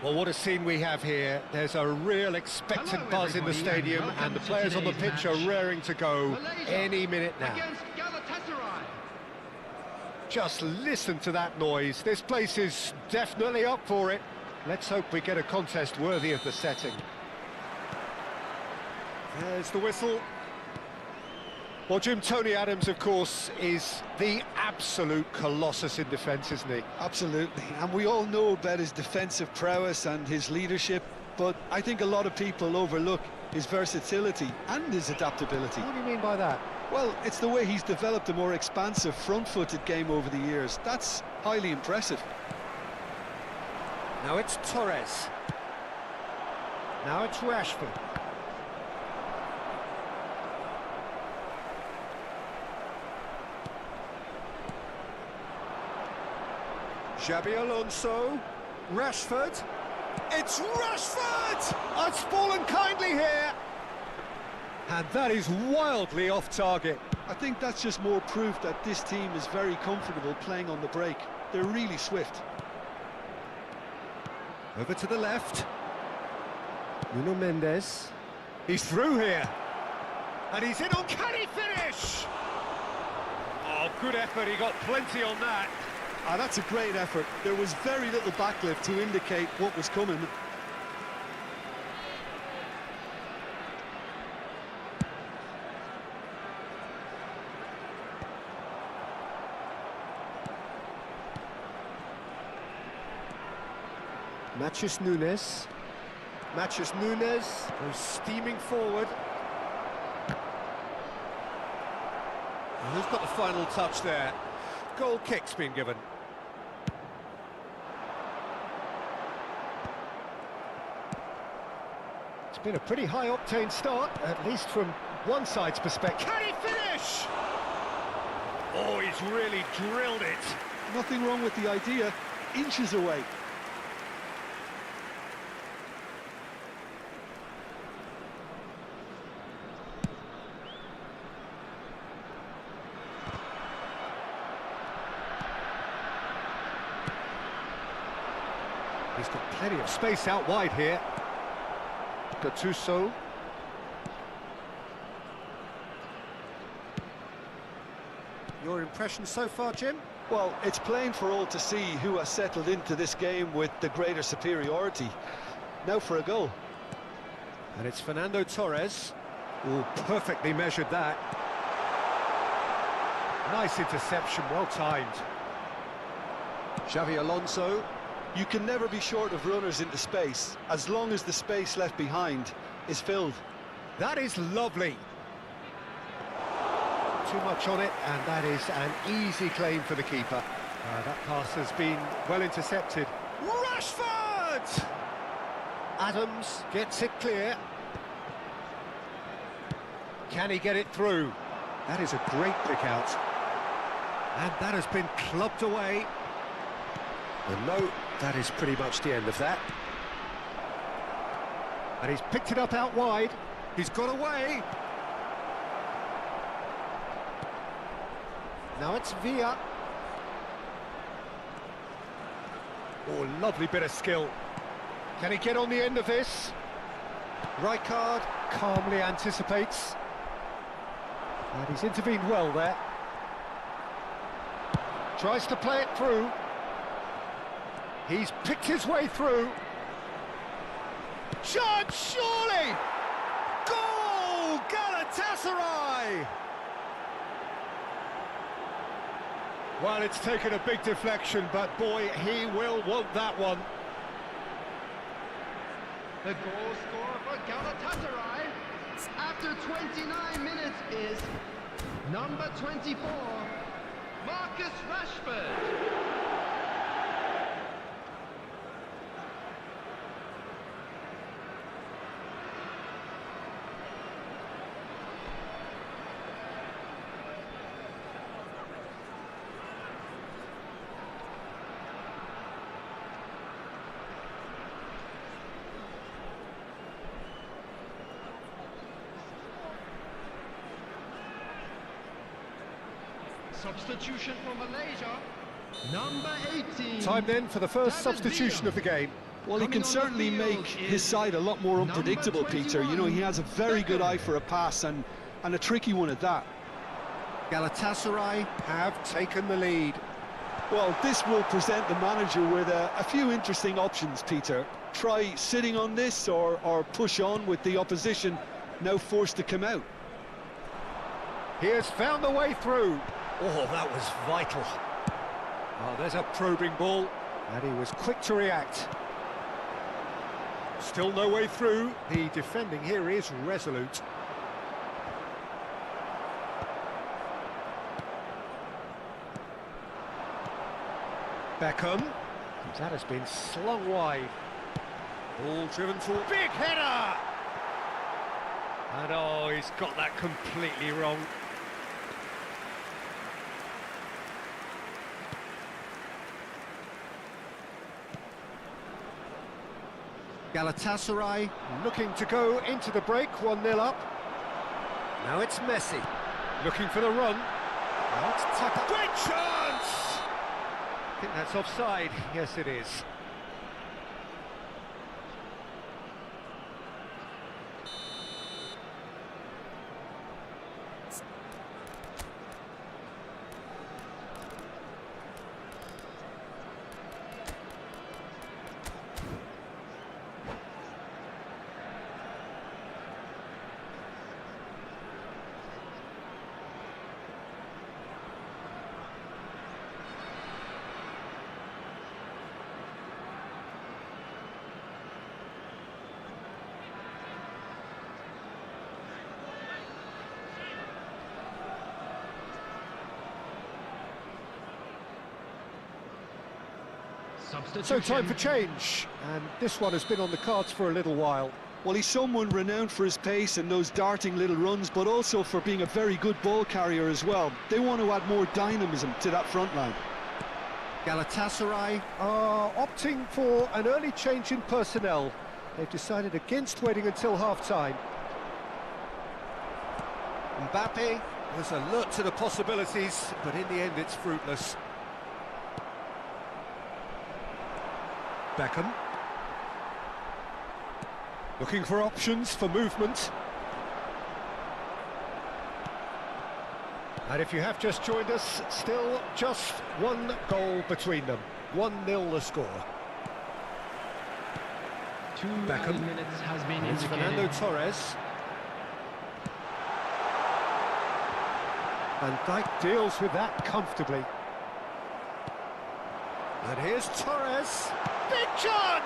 Well, what a scene we have here. There's a real expectant Hello, buzz in the everybody, and stadium, welcome and the to players on the today's pitch are match. raring to go Malaysia any minute now. Against Galatasaray. Just listen to that noise. This place is definitely up for it. Let's hope we get a contest worthy of the setting. There's the whistle. Well, Jim, Tony Adams, of course, is the absolute colossus in defence, isn't he? Absolutely, and we all know about his defensive prowess and his leadership, but I think a lot of people overlook his versatility and his adaptability. What do you mean by that? Well, it's the way he's developed a more expansive, front-footed game over the years. That's highly impressive. Now it's Torres. Now it's Rashford. Xabi Alonso, Rashford, it's Rashford! Oh, it's fallen kindly here! And that is wildly off target. I think that's just more proof that this team is very comfortable playing on the break. They're really swift. Over to the left. Nuno Mendes. He's through here. And he's in on, can he finish? Oh, good effort, he got plenty on that. Ah, that's a great effort. There was very little backlift to indicate what was coming. Mathias Nunes. Mathias Nunes goes steaming forward. And who's got the final touch there? Goal kick's been given. It's been a pretty high-octane start, at least from one side's perspective. Can he finish? Oh, he's really drilled it. Nothing wrong with the idea. Inches away. He's got plenty of space out wide here. Gattuso. Your impression so far, Jim? Well, it's plain for all to see who has settled into this game with the greater superiority. Now for a goal. And it's Fernando Torres. Oh, perfectly measured that. Nice interception, well timed. Xabi Alonso. You can never be short of runners into space, as long as the space left behind is filled. That is lovely. Too much on it, and that is an easy claim for the keeper. That pass has been well intercepted. Rashford! Adams gets it clear. Can he get it through? That is a great pick out. And that has been clubbed away. And no, that is pretty much the end of that. And he's picked it up out wide. He's got away. Now it's Villa. Oh, lovely bit of skill. Can he get on the end of this? Rijkaard calmly anticipates. And he's intervened well there. Tries to play it through. He's picked his way through. Shot, surely! Goal! Galatasaray! Well, it's taken a big deflection, but boy, he will want that one. The goal scorer for Galatasaray after 29 minutes is number 24, Marcus Rashford. Substitution for Malaysia. Number 18. Time then for the first David substitution Villa. of the game. Well, he can certainly make his side a lot more unpredictable, Peter. You know, he has a very good eye for a pass and a tricky one at that. Galatasaray have taken the lead. Well, this will present the manager with a few interesting options, Peter. Try sitting on this or push on with the opposition now forced to come out. He has found the way through. Oh, that was vital. Oh, there's a probing ball, and he was quick to react. Still no way through. The defending here is resolute. Beckham. That has been slung wide. Ball driven forward. Big header! And oh, he's got that completely wrong. Galatasaray looking to go into the break, 1-0 up. Now it's Messi, looking for the run. Let's tackle. Great chance! I think that's offside. Yes, it is. So time for change, and this one has been on the cards for a little while. Well, he's someone renowned for his pace and those darting little runs, but also for being a very good ball carrier as well. They want to add more dynamism to that front line. Galatasaray are opting for an early change in personnel. They've decided against waiting until half-time. Mbappe was alert to the possibilities, but in the end it's fruitless. Beckham. Looking for options for movement. And if you have just joined us, still just one goal between them. 1-0 the score. Beckham. Minutes has been It's indicated. Fernando Torres. Van Dijk deals with that comfortably. And here's Torres. Big chance!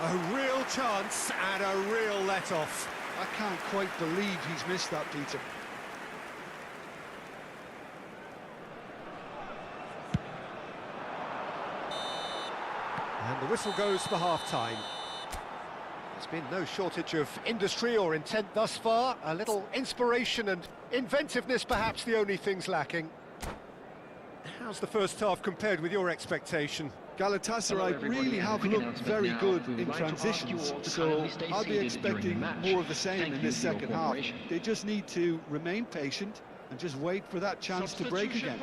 A real chance and a real let-off. I can't quite believe he's missed that, Peter. And the whistle goes for half-time. There's been no shortage of industry or intent thus far. A little inspiration and inventiveness, perhaps the only things lacking. How's the first half compared with your expectation? Galatasaray really have looked very good in transitions, so I'll be expecting more of the same in this second half. They just need to remain patient and just wait for that chance to break again.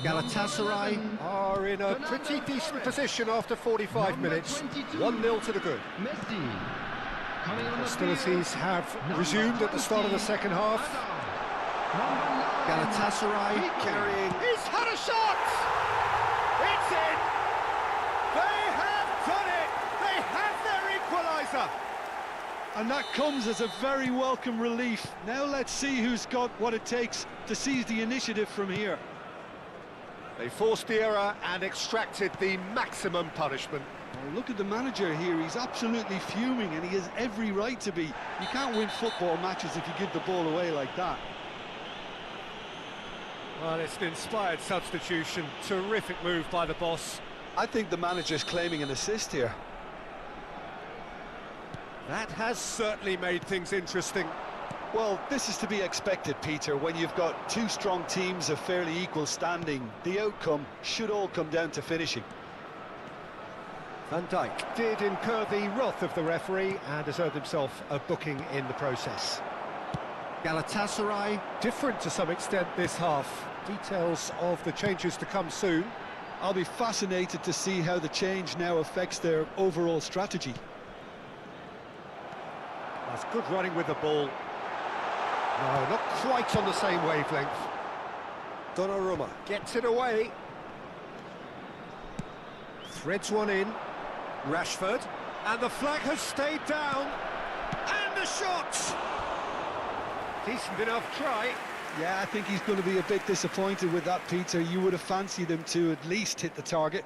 Galatasaray are in a pretty decent position after 45 minutes. 1-0 to the good. Hostilities have resumed at the start of the second half. Galatasaray carrying. He's had a shot! It's in! They have done it! They have their equaliser! And that comes as a very welcome relief. Now let's see who's got what it takes to seize the initiative from here. They forced the error and extracted the maximum punishment. Well, look at the manager here, he's absolutely fuming and he has every right to be. You can't win football matches if you give the ball away like that. Well, it's an inspired substitution. Terrific move by the boss. I think the manager's claiming an assist here. That has certainly made things interesting. Well, this is to be expected, Peter. When you've got two strong teams of fairly equal standing, the outcome should all come down to finishing. Van Dijk did incur the wrath of the referee and has earned himself a booking in the process. Galatasaray, different to some extent this half. Details of the changes to come soon. I'll be fascinated to see how the change now affects their overall strategy. That's good running with the ball. No, not quite on the same wavelength. Donnarumma gets it away. Threads one in. Rashford. And the flag has stayed down. And the shot! Decent enough try. Yeah, I think he's going to be a bit disappointed with that, Peter. You would have fancied him to at least hit the target.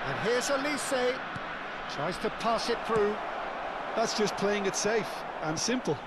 And here's Elise. Tries to pass it through. That's just playing it safe and simple.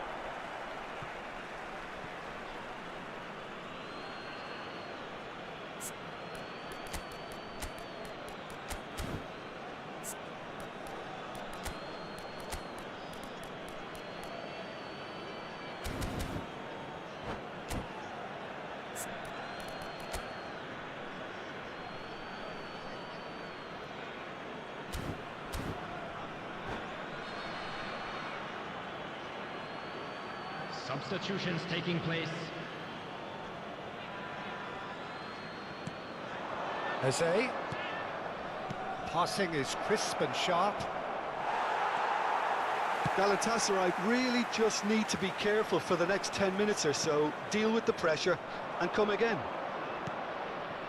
Substitutions taking place. Eze. Passing is crisp and sharp. Galatasaray really just need to be careful for the next 10 minutes or so, deal with the pressure and come again.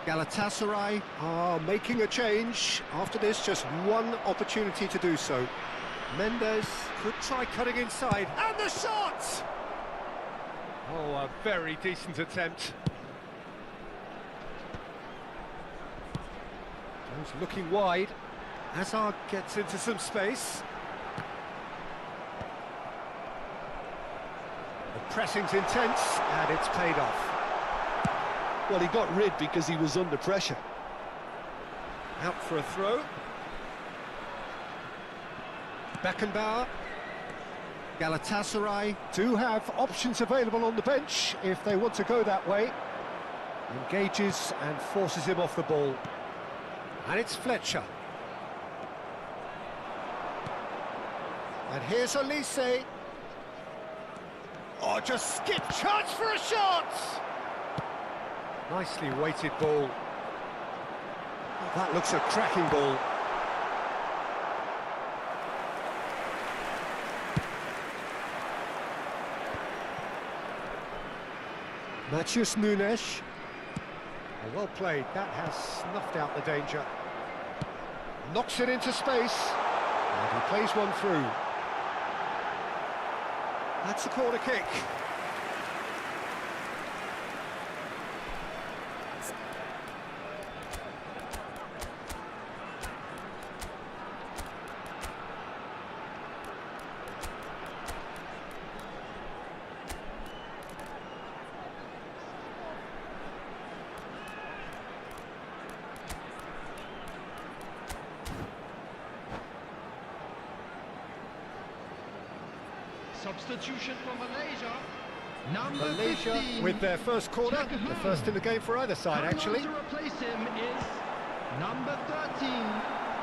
Galatasaray are making a change. After this, just one opportunity to do so. Mendes could try cutting inside. And the shot! Oh, a very decent attempt. Jones looking wide. Hazard gets into some space. The pressing's intense, and it's paid off. Well, he got rid because he was under pressure. Out for a throw. Beckenbauer. Galatasaray do have options available on the bench if they want to go that way. Engages and forces him off the ball. And it's Fletcher. And here's Elise. Oh, just skip chance for a shot! Nicely weighted ball. That looks a cracking ball. Matheus Nunes. Oh, well played, that has snuffed out the danger. Knocks it into space, and he plays one through. That's a corner kick. Substitution for Malaysia. Number Malaysia 15. with their first corner, the first in the game for either side, actually. To replace him is number 13,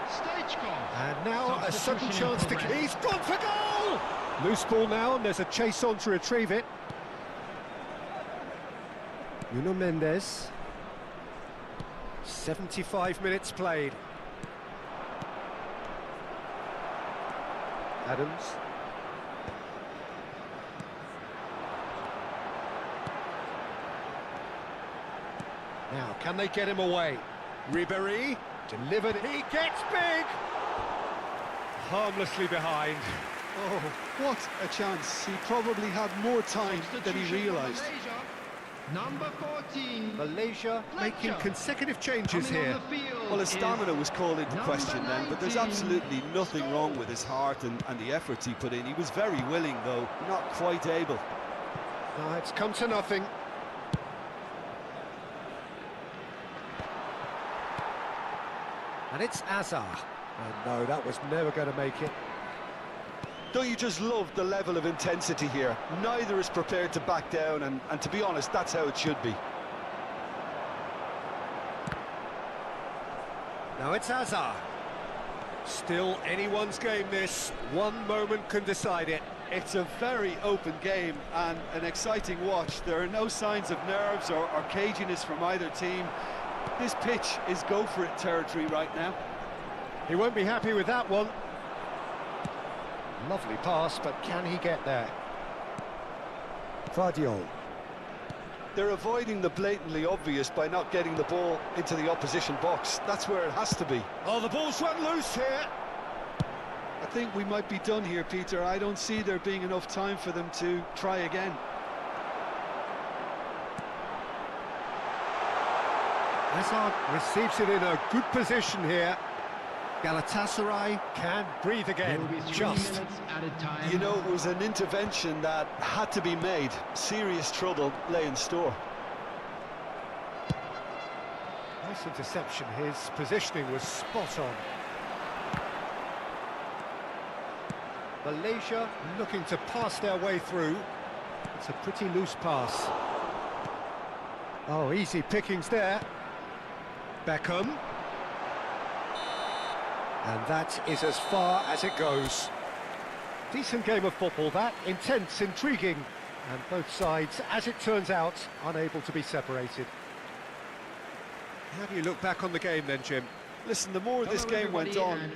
Stoichkov. And now a sudden Substitution in chance to... progress. He's gone for goal! Loose ball now, and there's a chase on to retrieve it. Nuno Mendes. 75 minutes played. Adams. Now, can they get him away? Ribéry, delivered, he gets big! Harmlessly behind. Oh, what a chance. He probably had more time than he Substitution for realised. Malaysia. Number 14. Malaysia making Fletcher. consecutive changes Coming here. on the field Well, his stamina is was called into number question then, but there's 19, absolutely nothing Stoll. wrong with his heart and the efforts he put in. He was very willing, though, not quite able. No, it's come to nothing. And it's Hazard. And no, that was never going to make it. Don't you just love the level of intensity here? Neither is prepared to back down, and to be honest, that's how it should be. Now it's Hazard. Still anyone's game this. One moment can decide it. It's a very open game and an exciting watch. There are no signs of nerves or caginess from either team. This pitch is go-for-it territory right now. He won't be happy with that one. Lovely pass, but can he get there? Vardiol. They're avoiding the blatantly obvious by not getting the ball into the opposition box. That's where it has to be. Oh, the ball's run loose here. I think we might be done here, Peter. I don't see there being enough time for them to try again. Hazard receives it in a good position here. Galatasaray can breathe There again. will be 3 Just. minutes added time. You know, it was an intervention that had to be made. Serious trouble lay in store. Nice interception. His positioning was spot on. Malaysia looking to pass their way through. It's a pretty loose pass. Oh, easy pickings there. Beckham. And that is as far as it goes. Decent game of football, that. Intense, intriguing. And both sides, as it turns out, unable to be separated. How do you look back on the game then, Jim? Listen, the more this game went on...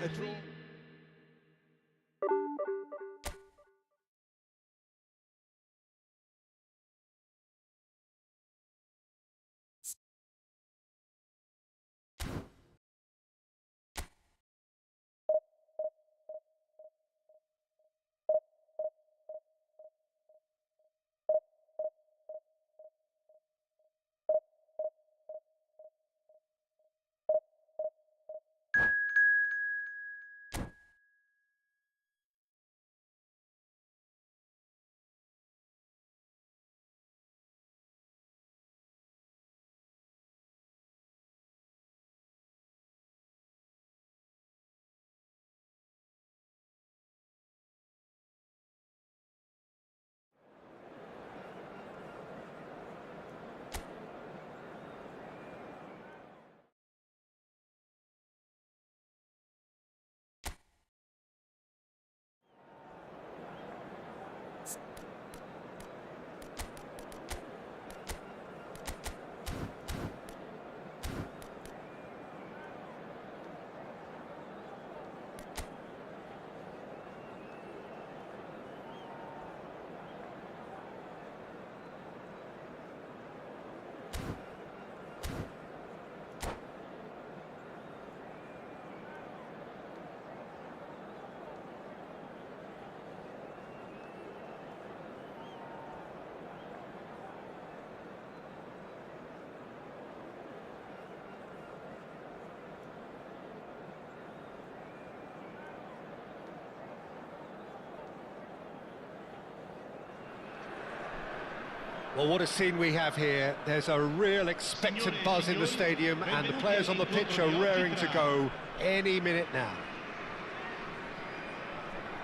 Well, what a scene we have here. There's a real expected buzz in the stadium and the players on the pitch are raring to go any minute now.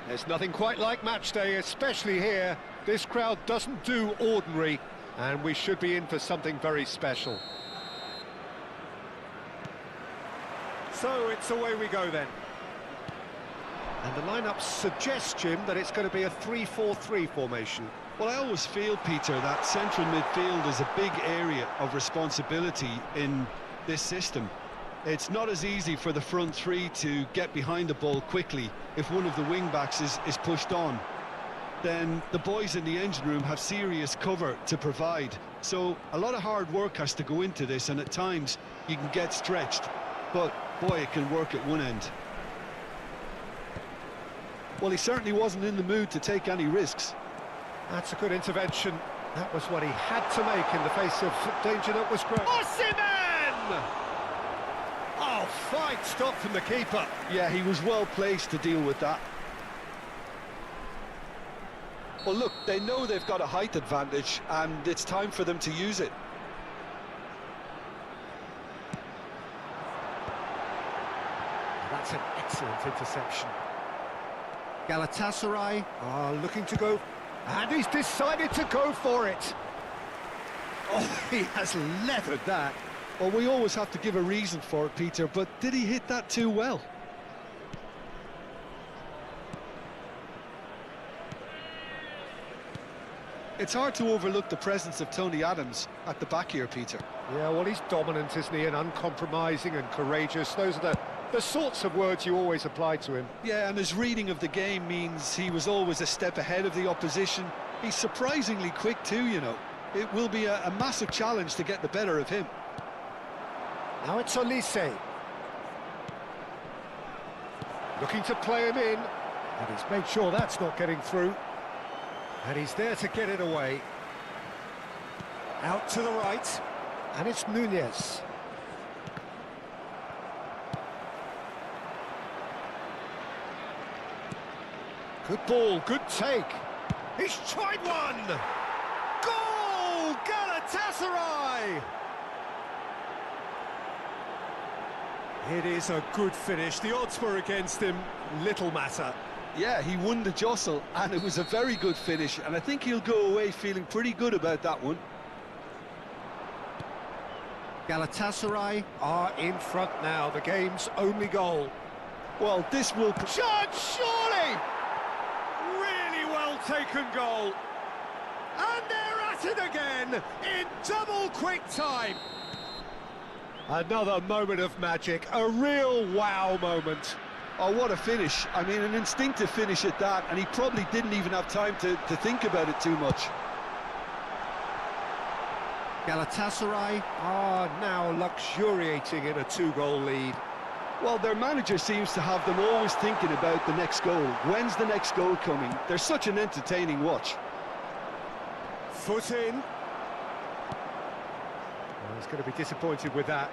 There's nothing quite like match day, especially here. This crowd doesn't do ordinary, and we should be in for something very special. So it's away we go then. And the lineup suggests, Jim, that it's going to be a 3-4-3 formation. Well, I always feel, Peter, that central midfield is a big area of responsibility in this system. It's not as easy for the front three to get behind the ball quickly if one of the wing-backs is pushed on. Then the boys in the engine room have serious cover to provide. So a lot of hard work has to go into this, and at times you can get stretched. But, boy, it can work at one end. Well, he certainly wasn't in the mood to take any risks. That's a good intervention. That was what he had to make in the face of danger that was growing. Osimhen! Oh, fine stop from the keeper. Yeah, he was well placed to deal with that. Well, look, they know they've got a height advantage, and it's time for them to use it. That's an excellent interception. Galatasaray are looking to go, and he's decided to go for it. Oh, he has leathered that. Well, we always have to give a reason for it, Peter, but did he hit that too well? It's hard to overlook the presence of Tony Adams at the back here, Peter. Yeah, well, he's dominant, isn't he, and uncompromising and courageous. Those are the sorts of words you always apply to him. Yeah, and his reading of the game means he was always a step ahead of the opposition. He's surprisingly quick too, you know. It will be a massive challenge to get the better of him. Now it's Olise. Looking to play him in. And he's made sure that's not getting through. And he's there to get it away. Out to the right. And it's Nunez. Good ball, good take. He's tried one! Goal! Galatasaray! It is a good finish. The odds were against him. Little matter. Yeah, he won the jostle, and it was a very good finish, and I think he'll go away feeling pretty good about that one. Galatasaray are in front now. The game's only goal. Well, this will... Shot, surely! Really well taken goal. And they're at it again in double quick time. Another moment of magic, a real wow moment. Oh, what a finish. I mean, an instinctive finish at that, and he probably didn't even have time to think about it too much. Galatasaray are now luxuriating in a two-goal lead. Well, their manager seems to have them always thinking about the next goal. When's the next goal coming? They're such an entertaining watch. Foot in. Well, he's going to be disappointed with that.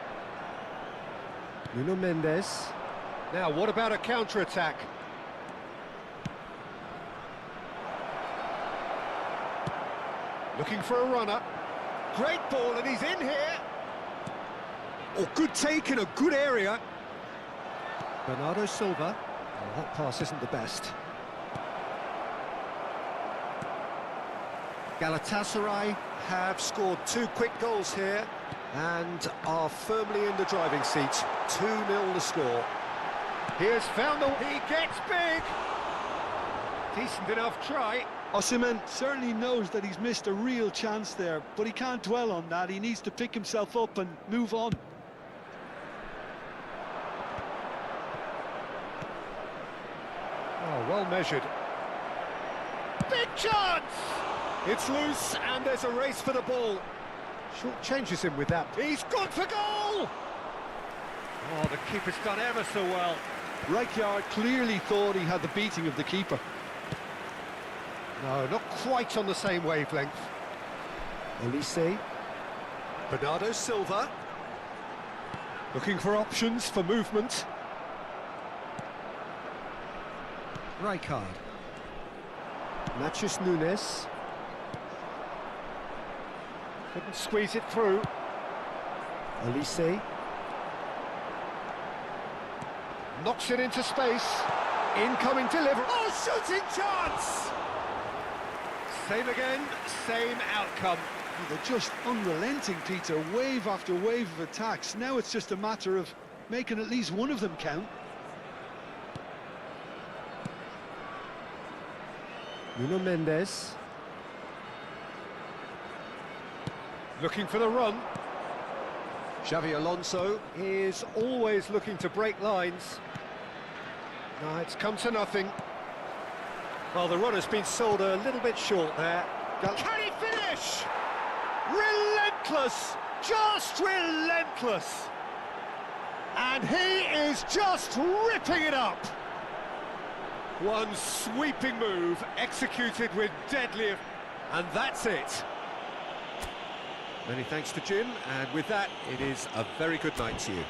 Nuno Mendes. Now, what about a counter-attack? Looking for a runner. Great ball, and he's in here. Oh, good take in a good area. Bernardo Silva. Oh, that pass isn't the best. Galatasaray have scored 2 quick goals here and are firmly in the driving seat. 2-0 the score. Here's found the... He gets big! Decent enough try. Osimhen certainly knows that he's missed a real chance there, but he can't dwell on that. He needs to pick himself up and move on. Oh, well measured. Big chance! It's loose, and there's a race for the ball. Short changes him with that. He's gone for goal! Oh, the keeper's done ever so well. Rijkaard clearly thought he had the beating of the keeper. No, not quite on the same wavelength. Olise. Bernardo Silva. Looking for options for movement. Rijkaard. Natchez Nunes. Couldn't squeeze it through. Olise. Knocks it into space. Incoming delivery. Oh, shooting chance! Same again, same outcome. They're just unrelenting, Peter. Wave after wave of attacks. Now it's just a matter of making at least one of them count. Nuno Mendes. Looking for the run. Xavi Alonso is always looking to break lines. No, it's come to nothing. Well, the run has been sold a little bit short there. Can he finish? Relentless! Just relentless! And he is just ripping it up! One sweeping move, executed with deadly... And that's it. Many thanks to Jim, and with that, it is a very good night to you.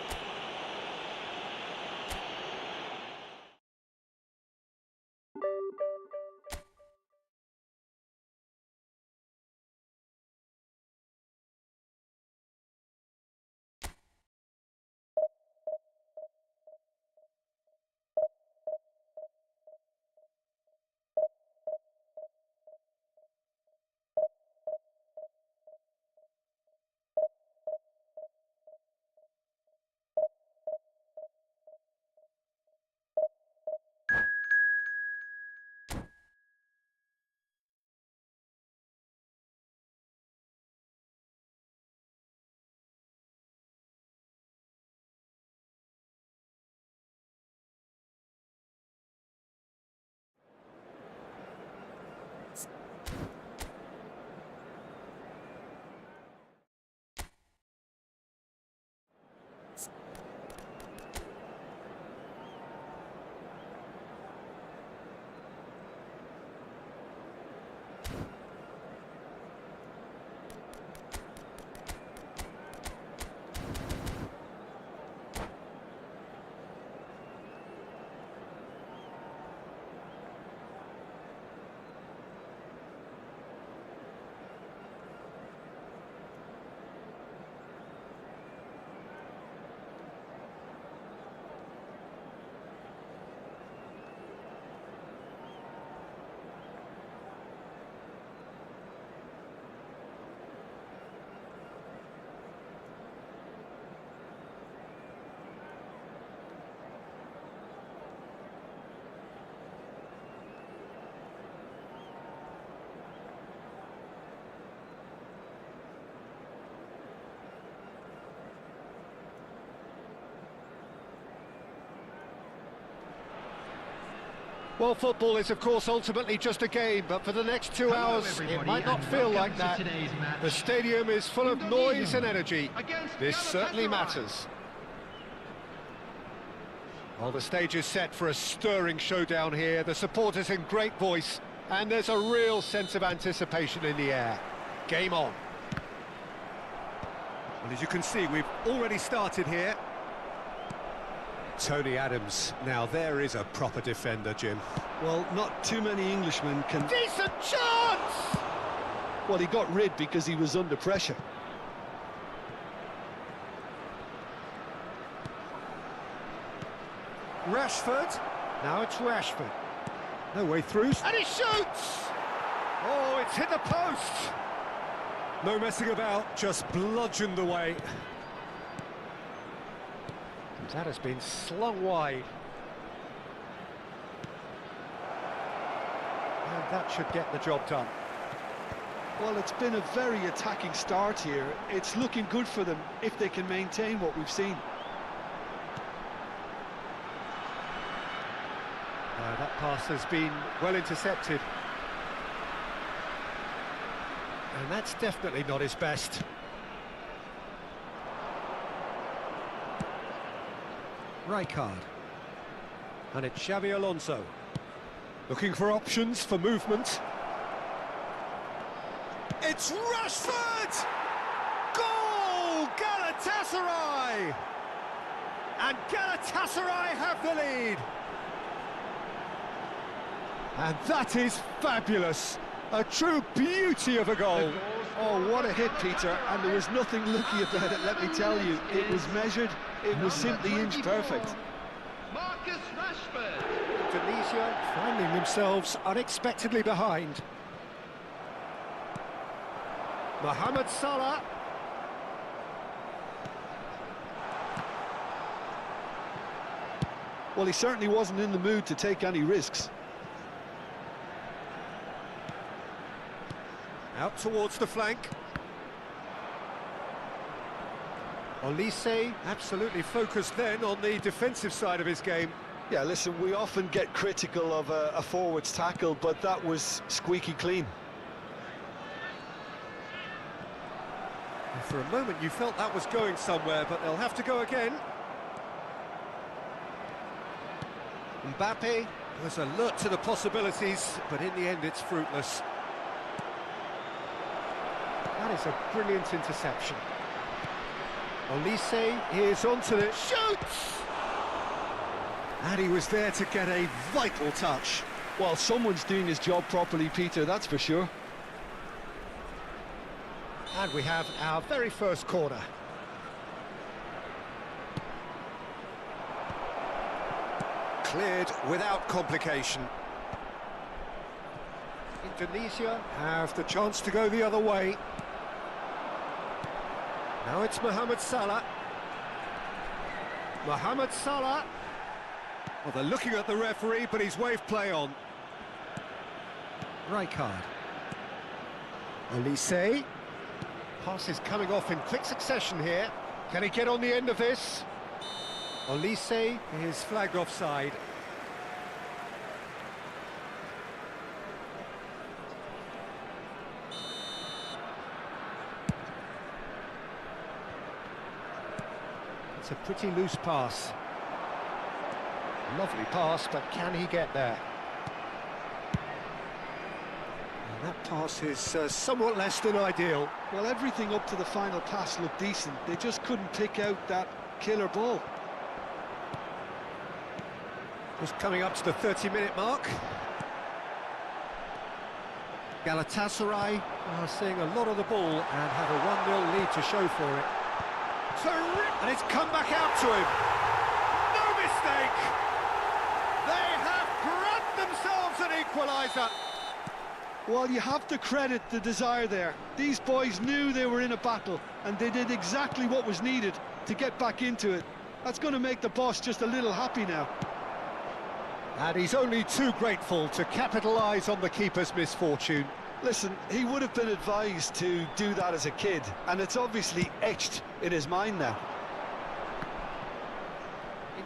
Well, football is, of course, ultimately just a game, but for the next 2 hours, it might not feel like that. The stadium is full of noise and energy. This certainly matters. Well, the stage is set for a stirring showdown here. The supporters in great voice, and there's a real sense of anticipation in the air. Game on. Well, as you can see, we've already started here. Tony Adams. Now, there is a proper defender, Jim. Well, not too many Englishmen can... Decent chance! Well, he got rid because he was under pressure. Rashford. Now it's Rashford. No way through. And he shoots! Oh, it's hit the post! No messing about, just bludgeoned away. That has been slung wide. And that should get the job done. Well, it's been a very attacking start here. It's looking good for them if they can maintain what we've seen. That pass has been well intercepted. And that's definitely not his best. Rijkaard. And it's Xabi Alonso. Looking for options for movement. It's Rashford! Goal! Galatasaray! And Galatasaray have the lead. And that is fabulous. A true beauty of a goal. Oh, what a hit, Peter, and there was nothing lucky about it, let me tell you. It was measured, it was simply inch perfect. Marcus Rashford. Indonesia finding themselves unexpectedly behind. Mohamed Salah. Well, he certainly wasn't in the mood to take any risks. Out towards the flank. Olise absolutely focused then on the defensive side of his game. Yeah, listen, we often get critical of a forward's tackle, but that was squeaky clean. And for a moment you felt that was going somewhere, but they'll have to go again. Mbappe was alert to the possibilities, but in the end it's fruitless. That is a brilliant interception. Olise is onto it, shoots! And he was there to get a vital touch. Well, someone's doing his job properly, Peter, that's for sure. And we have our very first corner. Cleared without complication. Indonesia have the chance to go the other way. Now it's Mohamed Salah. Mohamed Salah. Well, they're looking at the referee, but he's waved play on. Rijkaard. Olise. Pass is coming off in quick succession here. Can he get on the end of this? Olise is flagged offside. It's a pretty loose pass. Lovely pass, but can he get there? And that pass is somewhat less than ideal. Well, everything up to the final pass looked decent. They just couldn't pick out that killer ball. Just coming up to the 30-minute mark. Galatasaray are seeing a lot of the ball and have a 1-0 lead to show for it. And it's come back out to him. No mistake. They have grabbed themselves an equaliser. Well, you have to credit the desire there. These boys knew they were in a battle, and they did exactly what was needed to get back into it. That's going to make the boss just a little happy now. And he's only too grateful to capitalise on the keeper's misfortune. Listen, he would have been advised to do that as a kid, and it's obviously etched in his mind now.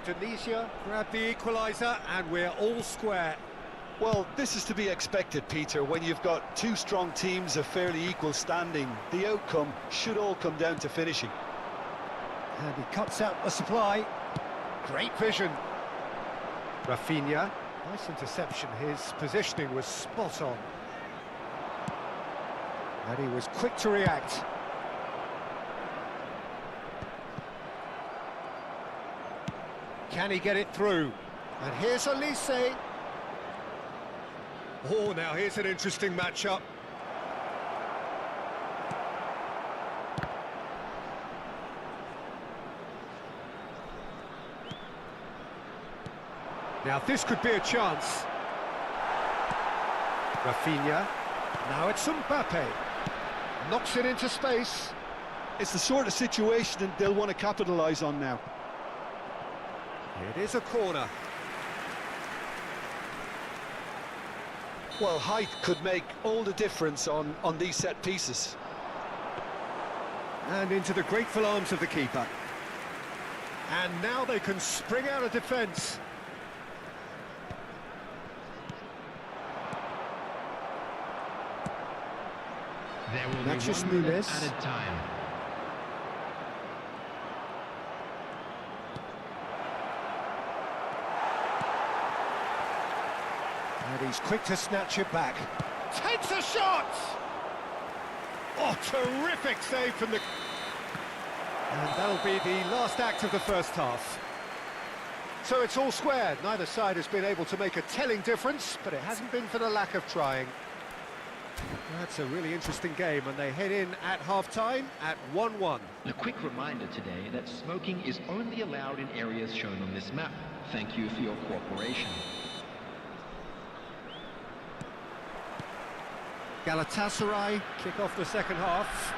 Indonesia grab the equaliser, and we're all square. Well, this is to be expected, Peter. When you've got two strong teams of fairly equal standing, the outcome should all come down to finishing. And he cuts out the supply. Great vision. Rafinha. Nice interception. His positioning was spot on. And he was quick to react. Can he get it through? And here's Elise. Oh, now here's an interesting matchup. Now this could be a chance. Rafinha. Now it's Mbappe. Knocks it into space. It's the sort of situation that they'll want to capitalise on now. It is a corner. Well, height could make all the difference on these set pieces. And into the grateful arms of the keeper. And now they can spring out of defence. There will That's be just 1 minute Nunes. added time. And he's quick to snatch it back. Takes a shot! Oh, terrific save from the... And that'll be the last act of the first half. So it's all squared. Neither side has been able to make a telling difference, but it hasn't been for the lack of trying. That's a really interesting game, and they head in at half-time at 1-1. A quick reminder today that smoking is only allowed in areas shown on this map. Thank you for your cooperation. Galatasaray kick off the second half.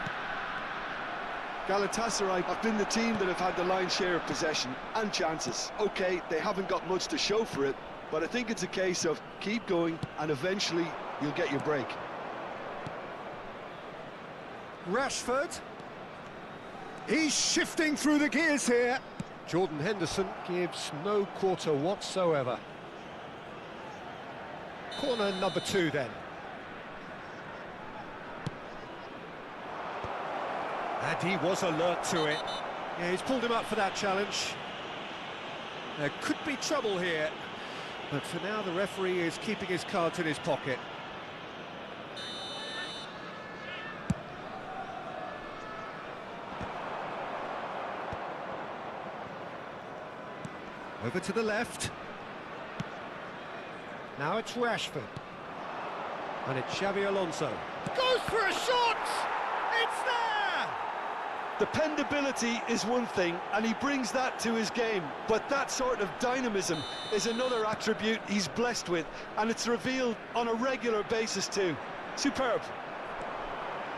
Galatasaray have been the team that have had the lion's share of possession and chances. OK, they haven't got much to show for it, but I think it's a case of keep going and eventually you'll get your break. Rashford. He's shifting through the gears here. Jordan Henderson gives no quarter whatsoever. Corner number 2 then. And he was alert to it. Yeah, he's pulled him up for that challenge. There could be trouble here. But for now, the referee is keeping his cards in his pocket. Over to the left. Now it's Rashford. And it's Xabi Alonso. Goes for a shot! It's there! Dependability is one thing, and he brings that to his game, but that sort of dynamism is another attribute he's blessed with, and it's revealed on a regular basis too. Superb.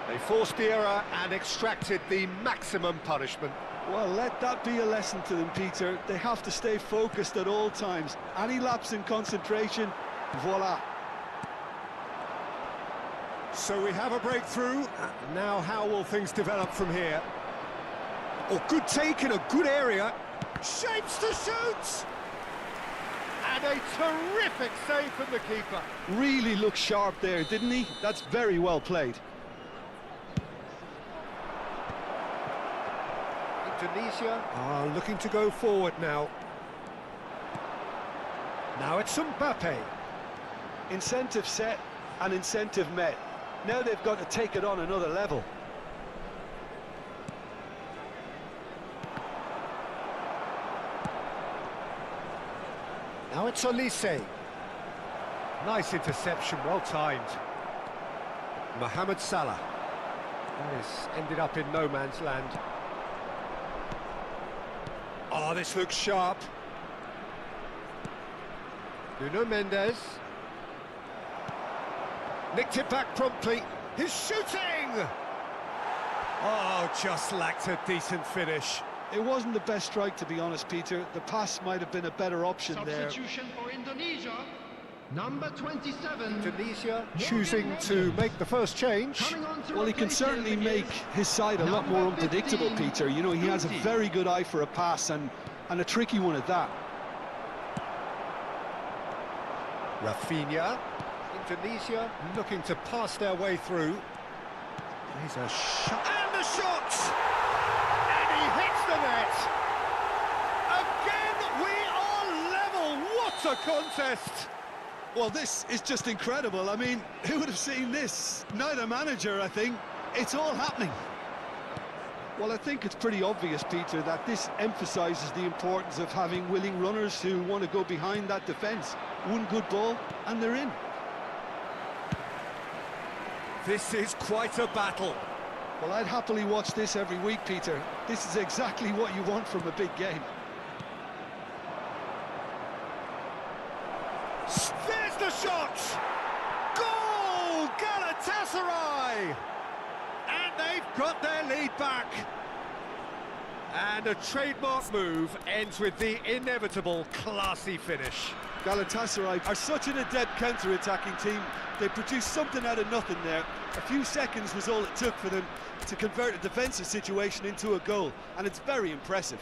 They forced the error and extracted the maximum punishment. Well, let that be a lesson to them, Peter. They have to stay focused at all times. Any lapse in concentration, voila. So we have a breakthrough. Now how will things develop from here? Oh, good take in a good area. Shapes to shoot! And a terrific save from the keeper. Really looked sharp there, didn't he? That's very well played. Indonesia are looking to go forward now. Now it's Mbappe. Incentive set and incentive met. Now they've got to take it on another level. Now it's Elise. Nice interception, well timed. Mohamed Salah. That has ended up in no man's land. Oh, this looks sharp. Nuno Mendes. Nicked it back promptly. He's shooting! Oh, just lacked a decent finish. It wasn't the best strike, to be honest, Peter. The pass might have been a better option there. Substitution for Indonesia. Number 27. Indonesia choosing to make the first change. Well, he can certainly make his side a lot more unpredictable, Peter. You know, he has a very good eye for a pass and a tricky one at that. Rafinha. Indonesia looking to pass their way through. Here's a shot. And the shot! And he hits the net! Again, we are level! What a contest! Well, this is just incredible. I mean, who would have seen this? Neither manager, I think. It's all happening. Well, I think it's pretty obvious, Peter, that this emphasises the importance of having willing runners who want to go behind that defence. One good ball, and they're in. This is quite a battle. Well, I'd happily watch this every week, Peter. This is exactly what you want from a big game. There's the shot! Goal! Galatasaray! And they've got their lead back. And a trademark move ends with the inevitable classy finish. Galatasaray are such an adept counter-attacking team. They produced something out of nothing there. A few seconds was all it took for them to convert a defensive situation into a goal, and it's very impressive.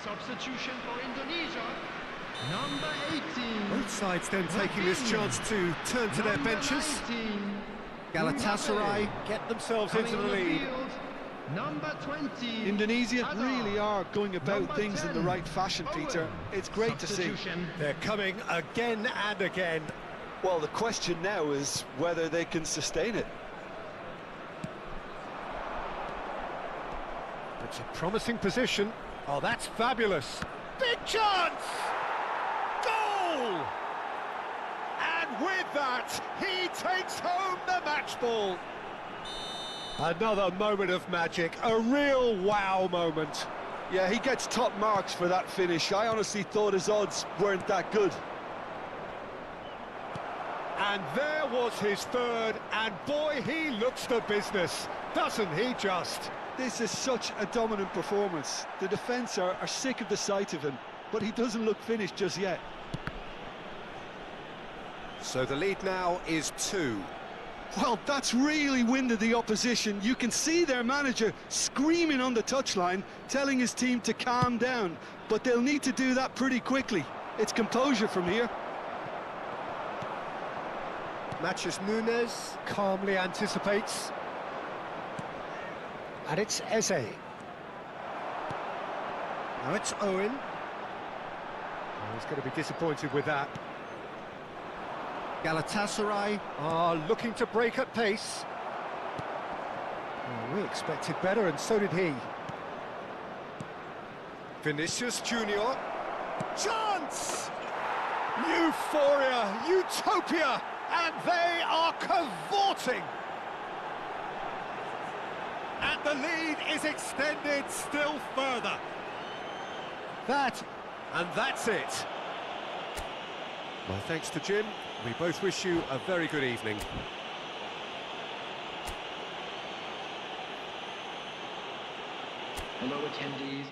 Substitution for Indonesia. Number 18. Both sides then taking this chance to turn to their benches. 19. Galatasaray get themselves into the lead. Number 20. Indonesia Ada. really are going about Number things in the 10. right fashion, Peter. It's great to see. Substitution. They're coming again and again. Well, the question now is whether they can sustain it. It's a promising position. Oh, that's fabulous. Big chance! Goal! And with that, he takes home the match ball. Another moment of magic, a real wow moment. Yeah, he gets top marks for that finish. I honestly thought his odds weren't that good. And there was his third, and boy, he looks the business, doesn't he just? This is such a dominant performance. The defence are sick of the sight of him, but he doesn't look finished just yet. So the lead now is 2. Well, that's really winded the opposition. You can see their manager screaming on the touchline, telling his team to calm down, but they'll need to do that pretty quickly. It's composure from here. Matches Nunes calmly anticipates. And it's Eze. Now it's Owen. Oh, he's going to be disappointed with that. Galatasaray are looking to break at pace. Oh, we expected better, and so did he. Vinicius Junior. Chance! Euphoria, utopia, and they are cavorting. And the lead is extended still further. And that's it. Well, thanks to Jim. We both wish you a very good evening. Hello, attendees.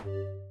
You